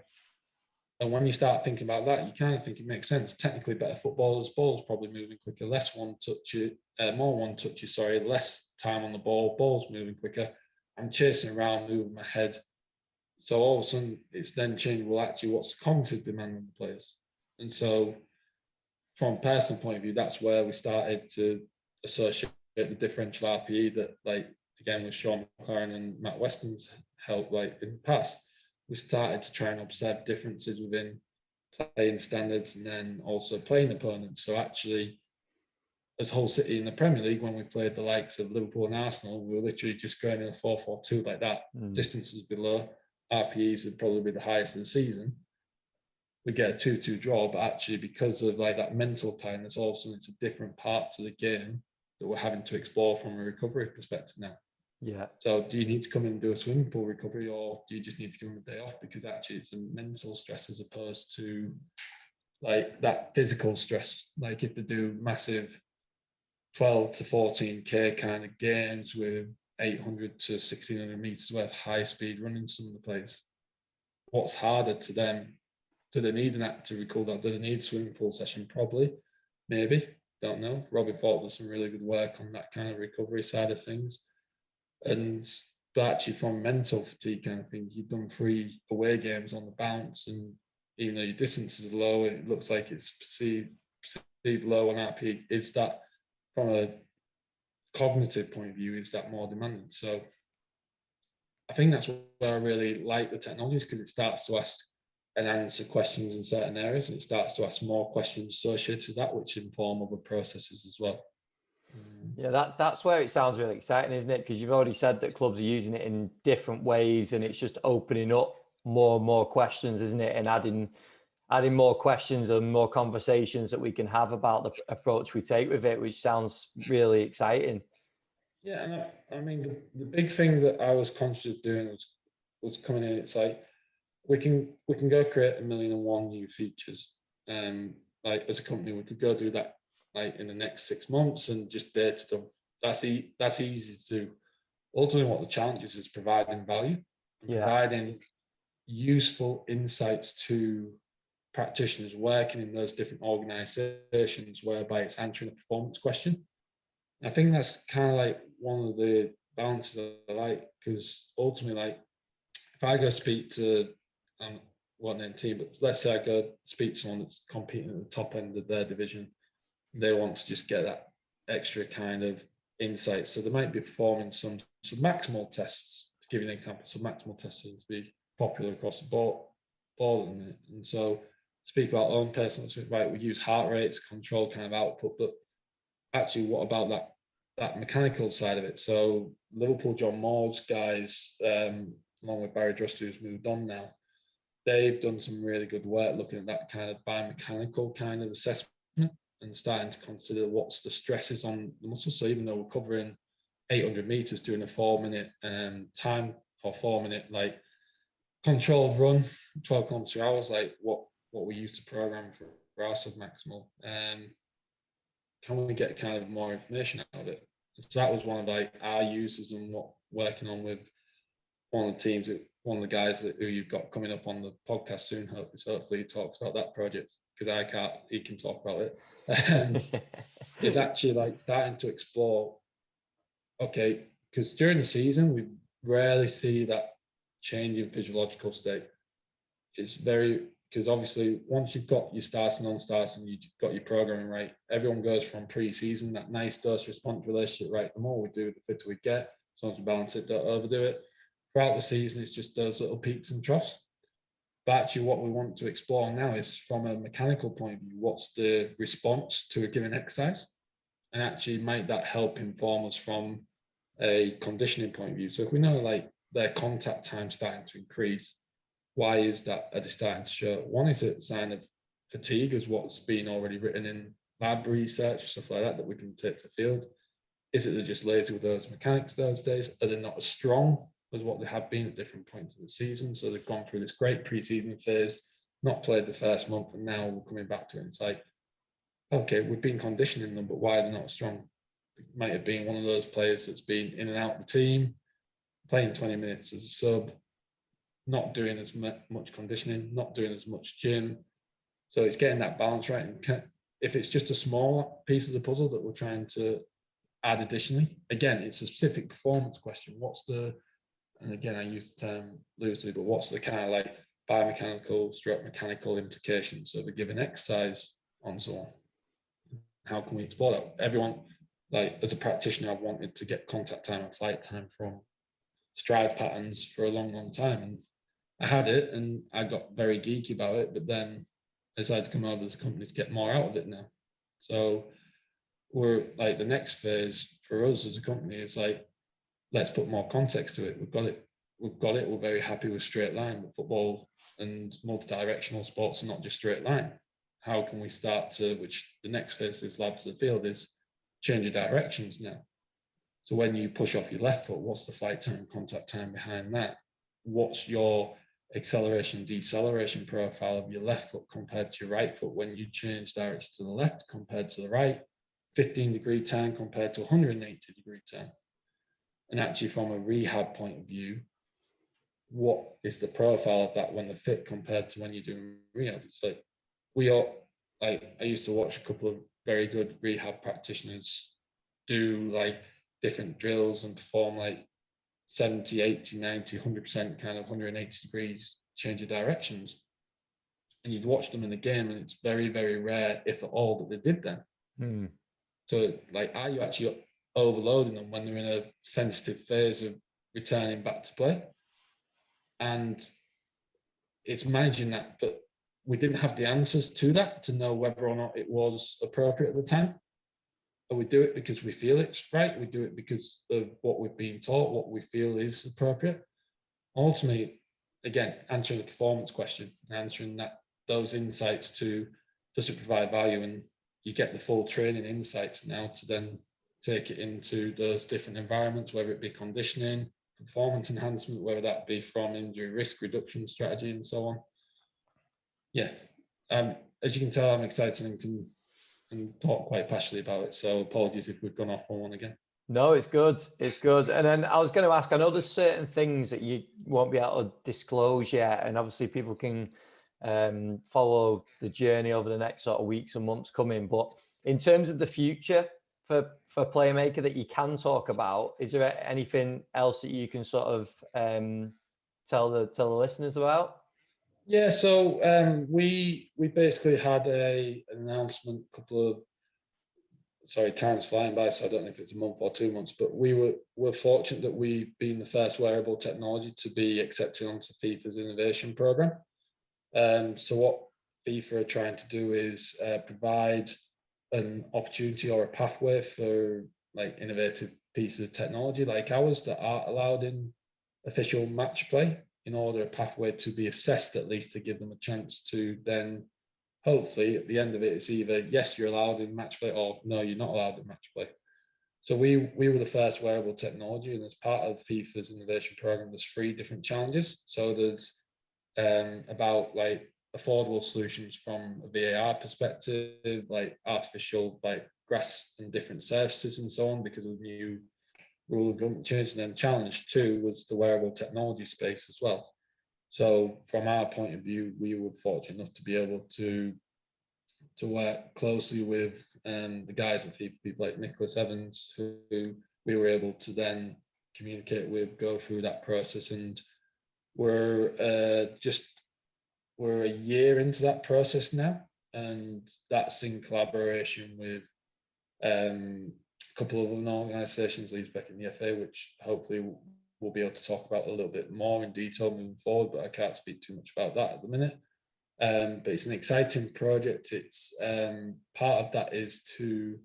And when you start thinking about that, you kind of think it makes sense. Technically better footballers, ball's probably moving quicker, more one touches, sorry, less time on the ball, ball's moving quicker. I'm chasing around, moving my head. So all of a sudden it's then changed, well, actually, what's the cognitive demand on the players? And so from a personal point of view, that's where we started to associate the differential RPE that, like, again, with Sean McLaren and Matt Weston's help, like in the past, we started to try and observe differences within playing standards and then also playing opponents. So actually, as Hull City in the Premier League, when we played the likes of Liverpool and Arsenal, we were literally just going in a 4-4-2 like that. Distances below, RPEs would probably be the highest of the season. We get a 2-2 draw, but actually because of like that mental tiredness, also it's a different part to the game that we're having to explore from a recovery perspective now. Yeah. So do you need to come in and do a swimming pool recovery, or do you just need to give them a day off? Because actually it's a mental stress as opposed to like that physical stress. Like if they do massive 12 to 14K kind of games with 800 to 1600 meters worth of high speed running some of the plays, what's harder to them? Do they need an app to record that? Do they need a swimming pool session? Probably, maybe, don't know. Robin Falk does some really good work on that kind of recovery side of things. And but actually from mental fatigue kind of thing, you've done 3 away games on the bounce, and even though your distance is low, it looks like it's perceived low on RP. Is that from a cognitive point of view, is that more demanding? So I think that's where I really like the technologies, because it starts to ask and answer questions in certain areas, and it starts to ask more questions associated with that, which inform other processes as well. Yeah, that's where it sounds really exciting, isn't it? Because you've already said that clubs are using it in different ways, and it's just opening up more and more questions, isn't it? And adding more questions and more conversations that we can have about the approach we take with it, which sounds really exciting. Yeah, and I mean the big thing that I was conscious of doing was coming in. It's like we can go create 1,000,001 new features, like as a company we could go do that like in the next 6 months and just beta them. That's easy to do. Ultimately, what the challenge is providing value and providing useful insights to practitioners working in those different organizations, whereby it's answering a performance question. I think that's kind of like one of the balances I like, because ultimately, like if I go speak to one in team, but let's say I go speak to someone that's competing at the top end of their division, they want to just get that extra kind of insight. So they might be performing some maximal tests. To give you an example, some maximal tests seem to be popular across the board, and so speak about own personal, right? We use heart rates, control kind of output, but actually, what about that mechanical side of it? So Liverpool, John Moore's guys, along with Barry Drust, who's moved on now, they've done some really good work looking at that kind of biomechanical kind of assessment and starting to consider what's the stresses on the muscles. So even though we're covering 800 meters doing a 4-minute time, or 4-minute like controlled run, 12 kilometers per hour, like what we use to program for our submaximal. Can we get kind of more information out of it? So that was one of like our users and what working on with one of the teams, one of the guys who you've got coming up on the podcast soon. Hopefully he talks about that project, because I can't. He can talk about it. It's actually like starting to explore. Okay, because during the season we rarely see that change in physiological state. It's very, because obviously once you've got your starts and non-starts and you've got your programming right, everyone goes from pre-season, that nice dose-response relationship, right? The more we do, the fitter we get. As long as we balance it, don't overdo it. Throughout the season, it's just those little peaks and troughs. But actually what we want to explore now is, from a mechanical point of view, what's the response to a given exercise? And actually might that help inform us from a conditioning point of view? So if we know like their contact time starting to increase, why is that? Are they starting to show? One, is it a sign of fatigue, as what's been already written in lab research, stuff like that we can take to field? Is it they're just lazy with those mechanics those days? Are they not as strong as what they have been at different points of the season? So they've gone through this great pre-season phase, not played the first month, and now we're coming back to it. And it's like, okay, we've been conditioning them, but why are they not strong? It might have been one of those players that's been in and out of the team, playing 20 minutes as a sub, not doing as much conditioning, not doing as much gym. So it's getting that balance right. And if it's just a small piece of the puzzle that we're trying to add additionally, again, it's a specific performance question. And again, I use the term loosely, but what's the kind of like biomechanical stroke mechanical implications of a given exercise on someone. How can we explore that? Everyone, like as a practitioner, I've wanted to get contact time and flight time from stride patterns for a long time. And I had it and I got very geeky about it, but then I decided to come over to the company to get more out of it now. So we're like the next phase for us as a company is like, let's put more context to it. We've got it. We're very happy with straight line, but football and multi-directional sports are not just straight line. How can we start to, which the next phase is lab to the field, is change your directions now. So when you push off your left foot, what's the flight time, contact time behind that? What's your acceleration, deceleration profile of your left foot compared to your right foot when you change direction to the left compared to the right? 15-degree turn compared to 180-degree turn. And actually from a rehab point of view, what is the profile of that when they're fit compared to when you're doing rehab? It's like I used to watch a couple of very good rehab practitioners do like different drills and perform like 70, 80, 90, 100% kind of 180 degrees change of directions. And you'd watch them in the game and it's very, very rare, if at all, that they did that. So like, are you actually overloading them when they're in a sensitive phase of returning back to play? And it's managing that, but we didn't have the answers to that to know whether or not it was appropriate at the time. But we do it because we feel it's right. We do it because of what we've been taught, what we feel is appropriate. Ultimately, again, answering the performance question, answering those insights to, does it provide value? And you get the full training insights now to then take it into those different environments, whether it be conditioning, performance enhancement, whether that be from injury risk reduction strategy and so on. Yeah, as you can tell, I'm excited and talk quite passionately about it. So apologies if we've gone off on one again. No, it's good. It's good. And then I was going to ask, I know there's certain things that you won't be able to disclose yet. And obviously people can follow the journey over the next sort of weeks and months coming. But in terms of the future for Playermaker that you can talk about, is there anything else that you can sort of tell the listeners about? Yeah, so we basically had an announcement time's flying by, so I don't know if it's a month or 2 months, but we're fortunate that we've been the first wearable technology to be accepted onto FIFA's innovation program. So what FIFA are trying to do is provide an opportunity or a pathway for like innovative pieces of technology like ours that are allowed in official match play, in order a pathway to be assessed, at least to give them a chance to then hopefully at the end of it, it's either yes, you're allowed in match play, or no, you're not allowed in match play. So we were the first wearable technology, and as part of FIFA's innovation program, there's 3 different challenges. So there's about like affordable solutions from a VAR perspective, like artificial like grass and different surfaces and so on, because of the new rule of government change. And then challenge 2 was the wearable technology space as well. So from our point of view, we were fortunate enough to be able to work closely with the guys at FIFA, people like Nicholas Evans, who we were able to then communicate with, go through that process. And we're a year into that process now, and that's in collaboration with a couple of other organisations, Leeds Beck and the FA, which hopefully we'll be able to talk about a little bit more in detail moving forward, but I can't speak too much about that at the minute. But it's an exciting project. It's part of that is to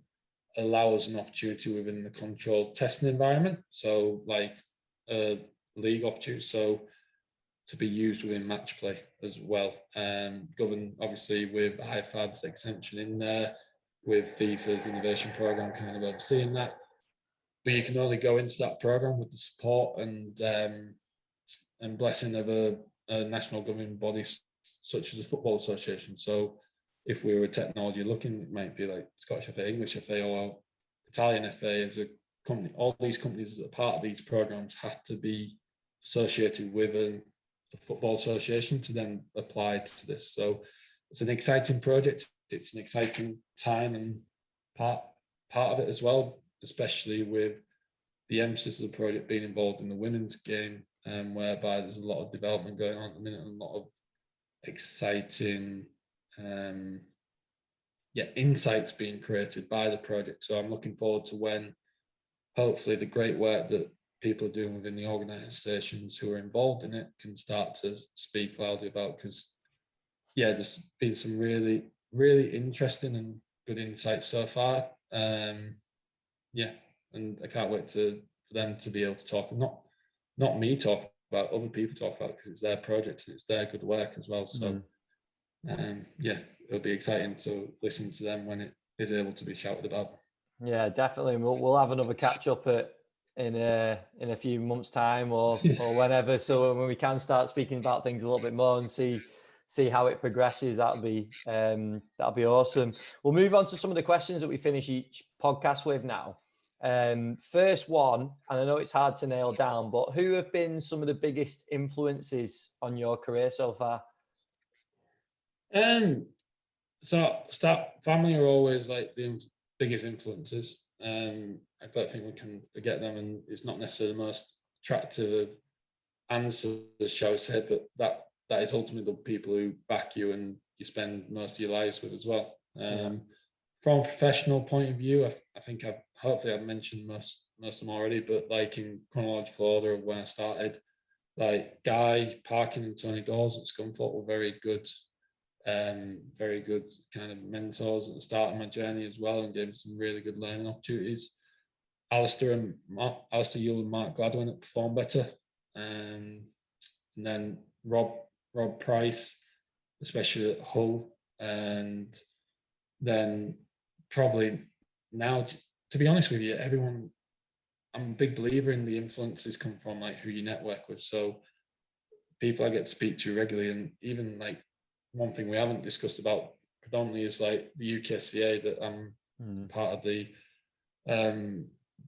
allow us an opportunity within the controlled testing environment. So like a league opportunity, so to be used within match play as well. Governed obviously with IFAB's exemption in there, with FIFA's innovation program kind of overseeing that. But you can only go into that program with the support and blessing of a national governing body such as the Football Association. So if we were a technology looking, it might be like Scottish FA, English FA, or Italian FA as a company. All these companies that are part of these programs have to be associated with a Football Association to then apply to this. So it's an exciting project. It's an exciting time and part of it as well, especially with the emphasis of the project being involved in the women's game, whereby there's a lot of development going on at the minute and a lot of exciting insights being created by the project. So I'm looking forward to when hopefully the great work that people are doing within the organizations who are involved in it can start to speak loudly about, because there's been some really, really interesting and good insights so far. And I can't wait for them to be able to talk, not me talk about, other people talk about, because it's their project and it's their good work as well. So it'll be exciting to listen to them when it is able to be shouted about. Yeah, definitely. We'll have another catch up in a few months' time or whenever. So when we can start speaking about things a little bit more and see how it progresses, that'll be awesome. We'll move on to some of the questions that we finish each podcast with now. First one, and I know it's hard to nail down, but who have been some of the biggest influences on your career so far? Family are always like the biggest influences. I don't think we can forget them, and it's not necessarily the most attractive answer, shall I say, but that is ultimately the people who back you and you spend most of your lives with as well. From a professional point of view, I think hopefully I've mentioned most of them already, but like in chronological order of when I started, like Guy Parkin and Tony Dawes at Scunthorpe were very good kind of mentors at the start of my journey as well, and gave me some really good learning opportunities. Alistair Yule and Mark Gladwin at Perform Better, and then Rob Price, especially at Hull, and then probably now, to be honest with you, everyone, I'm a big believer in the influences come from like who you network with. So people I get to speak to regularly, and even like one thing we haven't discussed about predominantly is like the UKSCA that I'm part of the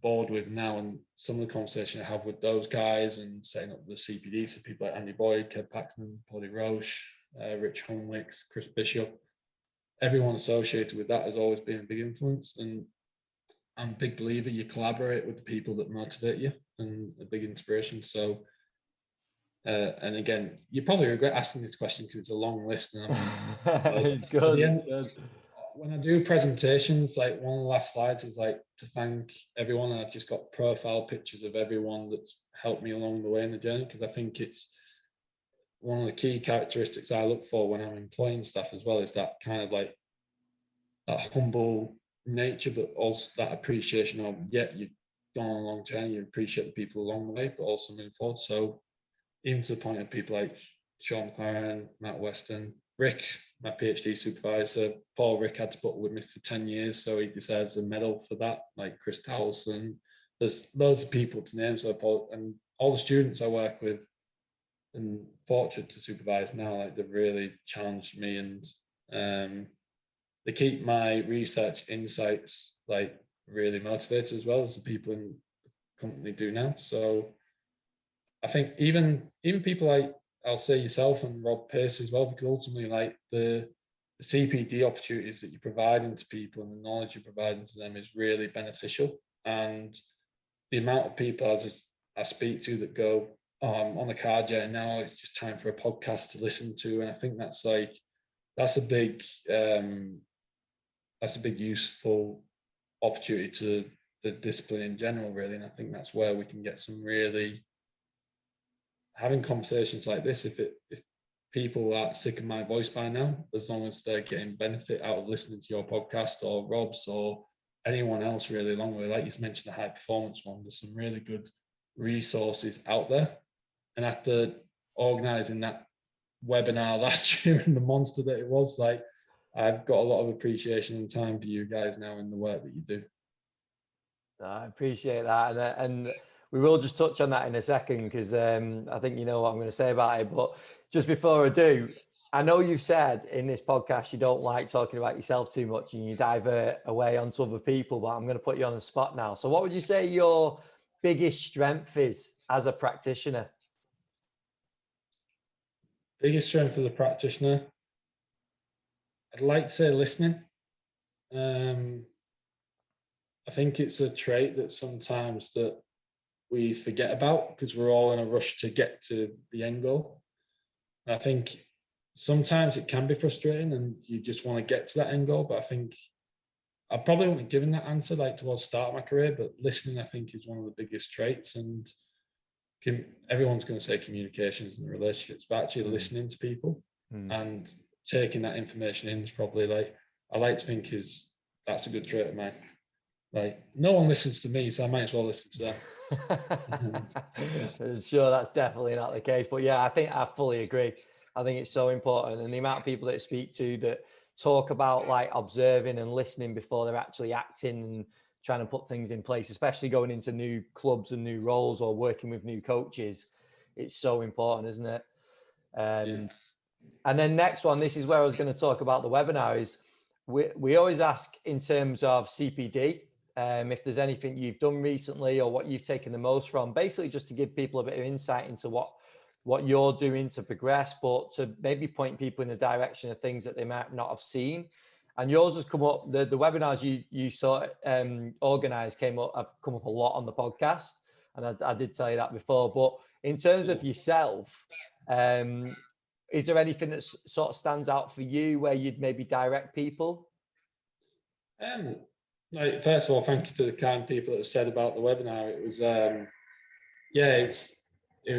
board with now, and some of the conversation I have with those guys and setting up the CPD, so people like Andy Boyd, Kev Paxton, Polly Roche, Rich Hunwicks, Chris Bishop, everyone associated with that has always been a big influence. And I'm a big believer you collaborate with the people that motivate you, and a big inspiration. So and again, you probably regret asking this question because it's a long list. And It's good. When I do presentations, like one of the last slides is like to thank everyone. And I've just got profile pictures of everyone that's helped me along the way in the journey, because I think it's one of the key characteristics I look for when I'm employing staff as well, is that kind of like that humble nature, but also that appreciation of, you've gone on a long journey, you appreciate the people along the way, but also moving forward. So even to the point of people like Sean McLaren, Matt Weston, Rick, my PhD supervisor, Paul Rick had to put with me for 10 years, so he deserves a medal for that, like Chris Towelson. There's loads of people to name, so Paul, and all the students I work with and fortunate to supervise now, like they've really challenged me, and they keep my research insights like really motivated, as well as the people in the company do now. So I think even people like, I'll say yourself and Rob Pearce as well, because ultimately like the CPD opportunities that you're providing to people and the knowledge you're providing to them is really beneficial. And the amount of people I speak to that go, oh, I'm on a car journey now, it's just time for a podcast to listen to. And I think that's a big useful opportunity to the discipline in general, really. And I think that's where we can get some really, having conversations like this, if people are sick of my voice by now, as long as they're getting benefit out of listening to your podcast or Rob's or anyone else really along the way, like you mentioned the high performance one, there's some really good resources out there. And after organizing that webinar last year and the monster that it was, like, I've got a lot of appreciation and time for you guys now in the work that you do. I appreciate that, and we will just touch on that in a second, because I think you know what I'm going to say about it. But just before I do, I know you've said in this podcast you don't like talking about yourself too much and you divert away onto other people, but I'm going to put you on the spot now. So what would you say your biggest strength is as a practitioner? Biggest strength as a practitioner, I'd like to say listening. I think it's a trait that sometimes that we forget about because we're all in a rush to get to the end goal. And I think sometimes it can be frustrating and you just want to get to that end goal. But I think I probably wouldn't have given that answer like towards the start of my career, but listening, I think, is one of the biggest traits. And everyone's going to say communications and relationships, but actually listening to people and taking that information in is probably like, I like to think that's a good trait of mine. Like, no one listens to me, so I might as well listen to them. Sure, that's definitely not the case. But yeah, I think I fully agree. I think it's so important. And the amount of people that I speak to that talk about like observing and listening before they're actually acting and trying to put things in place, especially going into new clubs and new roles or working with new coaches, it's so important, isn't it? Yeah. And then next one, this is where I was going to talk about the webinar, is we always ask in terms of CPD, if there's anything you've done recently or what you've taken the most from, basically just to give people a bit of insight into what you're doing to progress, but to maybe point people in the direction of things that they might not have seen. And yours has come up, the webinars you sort organized have come up a lot on the podcast. And I did tell you that before, but in terms of yourself, is there anything that sort of stands out for you where you'd maybe direct people? Like, first of all, thank you to the kind people that have said about the webinar. It was, it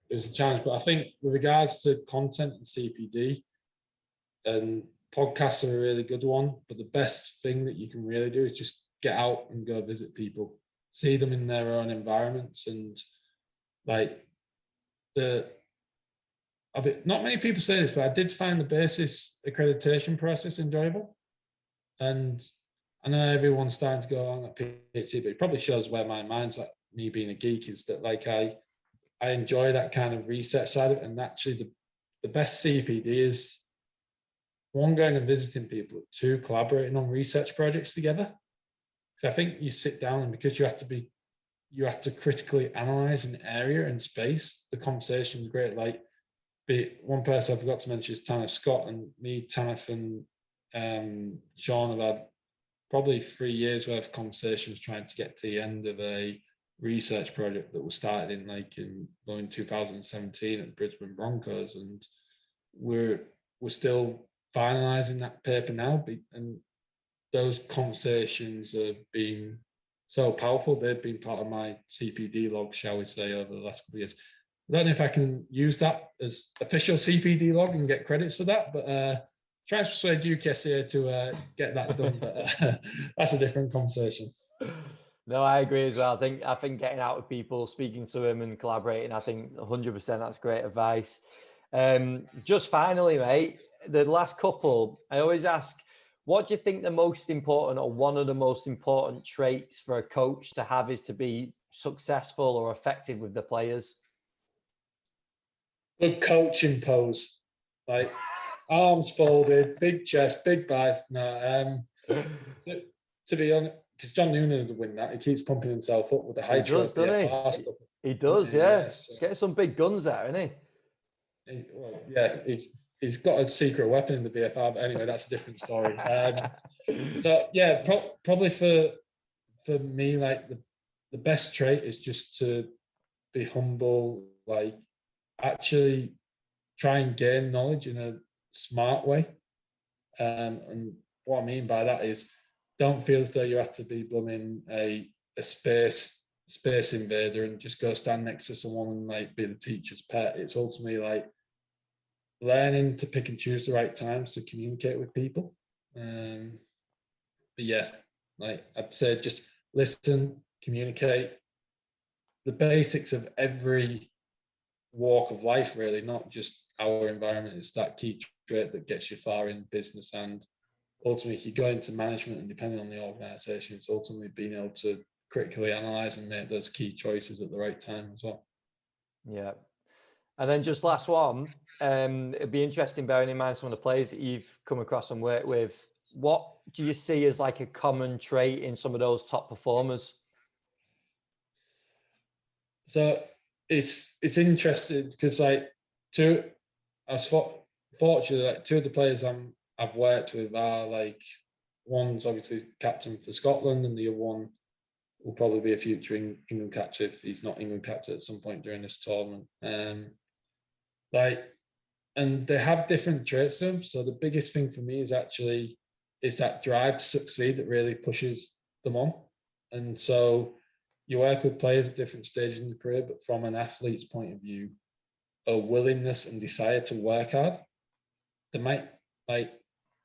was a challenge, but I think with regards to content and CPD, and podcasts are a really good one. But the best thing that you can really do is just get out and go visit people, see them in their own environments, and like not many people say this, but I did find the basis accreditation process enjoyable. And I know everyone's starting to go on that PhD, but it probably shows where my mind's at, me being a geek, is that like I enjoy that kind of research side of it. And actually the best CPD is, one, going and visiting people, two, collaborating on research projects together. So I think you sit down, and because you have to critically analyze an area and space, the conversation is great. Like, one person I forgot to mention is Tanner Scott, and me, Tanner, and Sean have had probably 3 years worth of conversations trying to get to the end of a research project that was started in 2017 at Brisbane Broncos, and we're still finalizing that paper now. And those conversations have been so powerful. They've been part of my CPD log, shall we say, over the last couple of years. I don't know if I can use that as official CPD log and get credits for that, but trying to persuade UKSA to get that done, but that's a different conversation. No, I agree as well. I think getting out with people, speaking to them and collaborating, I think 100% that's great advice. Just finally, mate, the last couple, I always ask, what do you think the most important or one of the most important traits for a coach to have is to be successful or effective with the players? Good coaching pose, like arms folded, big chest, big biceps. No, to be honest, because John Noonan would win that. He keeps pumping himself up with the high does, doesn't he? He does, yeah. Yes. Get some big guns there, isn't he? Well, yeah, he's got a secret weapon in the BFR, but anyway, that's a different story. So yeah, probably for me, like the best trait is just to be humble, like actually try and gain knowledge in a smart way. And what I mean by that is, don't feel as though you have to be blooming a space invader and just go stand next to someone and like be the teacher's pet. It's ultimately like learning to pick and choose the right times to communicate with people. But yeah, like I'd say, just listen, communicate, the basics of every walk of life, really, not just our environment. It's that key trait that gets you far in business, and ultimately if you go into management, and depending on the organization, it's ultimately being able to critically analyze and make those key choices at the right time as well. Yeah. And then just last one, it'd be interesting, bearing in mind some of the players that you've come across and worked with, what do you see as like a common trait in some of those top performers? So it's interesting because I was fortunate that two of the players I've worked with are like, one's obviously captain for Scotland, and the other one will probably be a future England captain if he's not England captain at some point during this tournament. and they have different traits to them. So the biggest thing for me is actually that drive to succeed that really pushes them on. And so you work with players at different stages in the career, but from an athlete's point of view, a willingness and desire to work hard. They might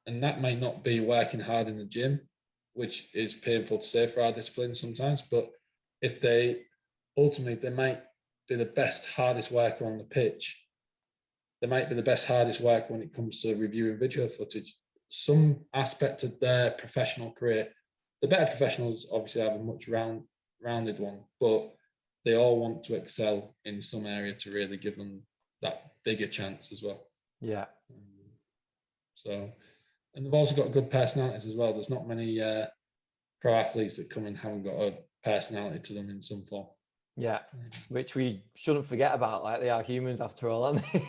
and that might not be working hard in the gym, which is painful to say for our discipline sometimes. But if they ultimately, they might be the best, hardest worker on the pitch. They might be the best, hardest worker when it comes to reviewing video footage. Some aspect of their professional career, the better professionals obviously have a much rounded one, but they all want to excel in some area to really give them that bigger chance as well. Yeah. So, and they've also got good personalities as well. There's not many pro athletes that come and haven't got a personality to them in some form. Yeah, which we shouldn't forget about. Like, they are humans after all, aren't they?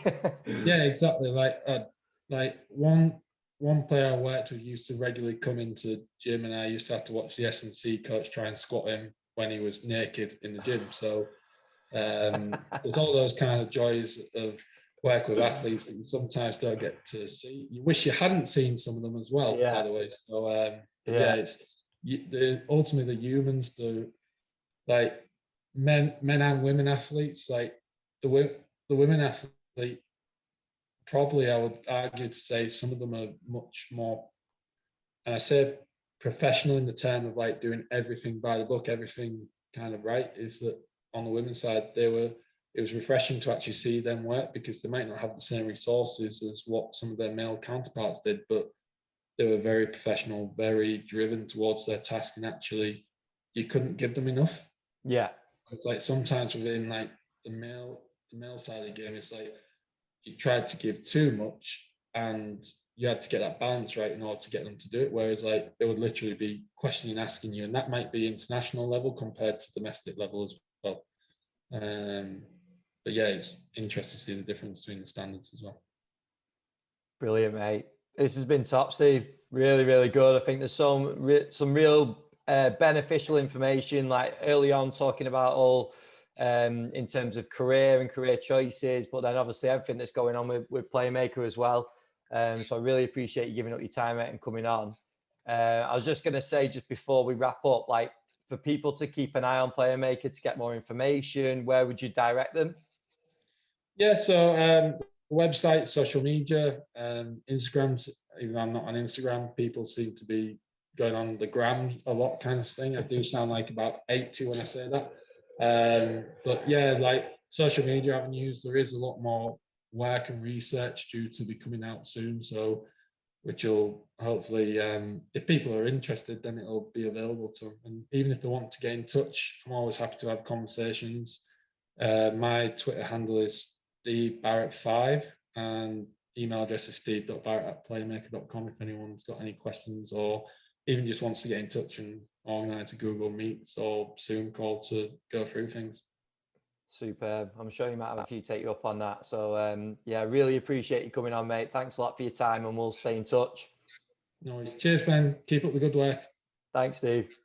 Yeah, exactly. Like one player I worked with used to regularly come into gym, and I used to have to watch the S&C coach try and squat him when he was naked in the gym. So there's all those kind of joys of work with athletes that you sometimes don't get to see. You wish you hadn't seen some of them as well, by the way. So it's ultimately the humans, the like men and women athletes. Like the women athlete, probably I would argue to say some of them are much more, and I say professional in the term of like doing everything by the book, everything kind of right. Is that on the women's side, it was refreshing to actually see them work, because they might not have the same resources as what some of their male counterparts did, but they were very professional, very driven towards their task, and actually you couldn't give them enough. Yeah. It's like sometimes within like the male side of the game, it's like you tried to give too much and you had to get that balance right in order to get them to do it. Whereas like they would literally be questioning, asking you, and that might be international level compared to domestic level as well. But yeah, it's interesting to see the difference between the standards as well. Brilliant, mate. This has been top, Steve. Really, really good. I think there's some real beneficial information, like early on talking about all in terms of career and career choices, but then obviously everything that's going on with Playermaker as well. So I really appreciate you giving up your time, mate, and coming on. I was just going to say, just before we wrap up, like, for people to keep an eye on Playermaker to get more information, where would you direct them? Yeah, so website, social media, Instagram. Even though I'm not on Instagram, people seem to be going on the gram a lot, kind of thing. I do sound like about 80 when I say that. But yeah, like social media avenues, there is a lot more work and research due to be coming out soon. So, which will hopefully, if people are interested, then it'll be available to them. And even if they want to get in touch, I'm always happy to have conversations. My Twitter handle is Barrett5, and email address is steve.barrett@playermaker.com if anyone's got any questions, or even just wants to get in touch and organise a Google Meets or Zoom call to go through things. Superb. I'm sure you might have a few take you up on that. So yeah, really appreciate you coming on, mate. Thanks a lot for your time, and we'll stay in touch. No worries. Cheers, Ben. Keep up the good work. Thanks, Steve.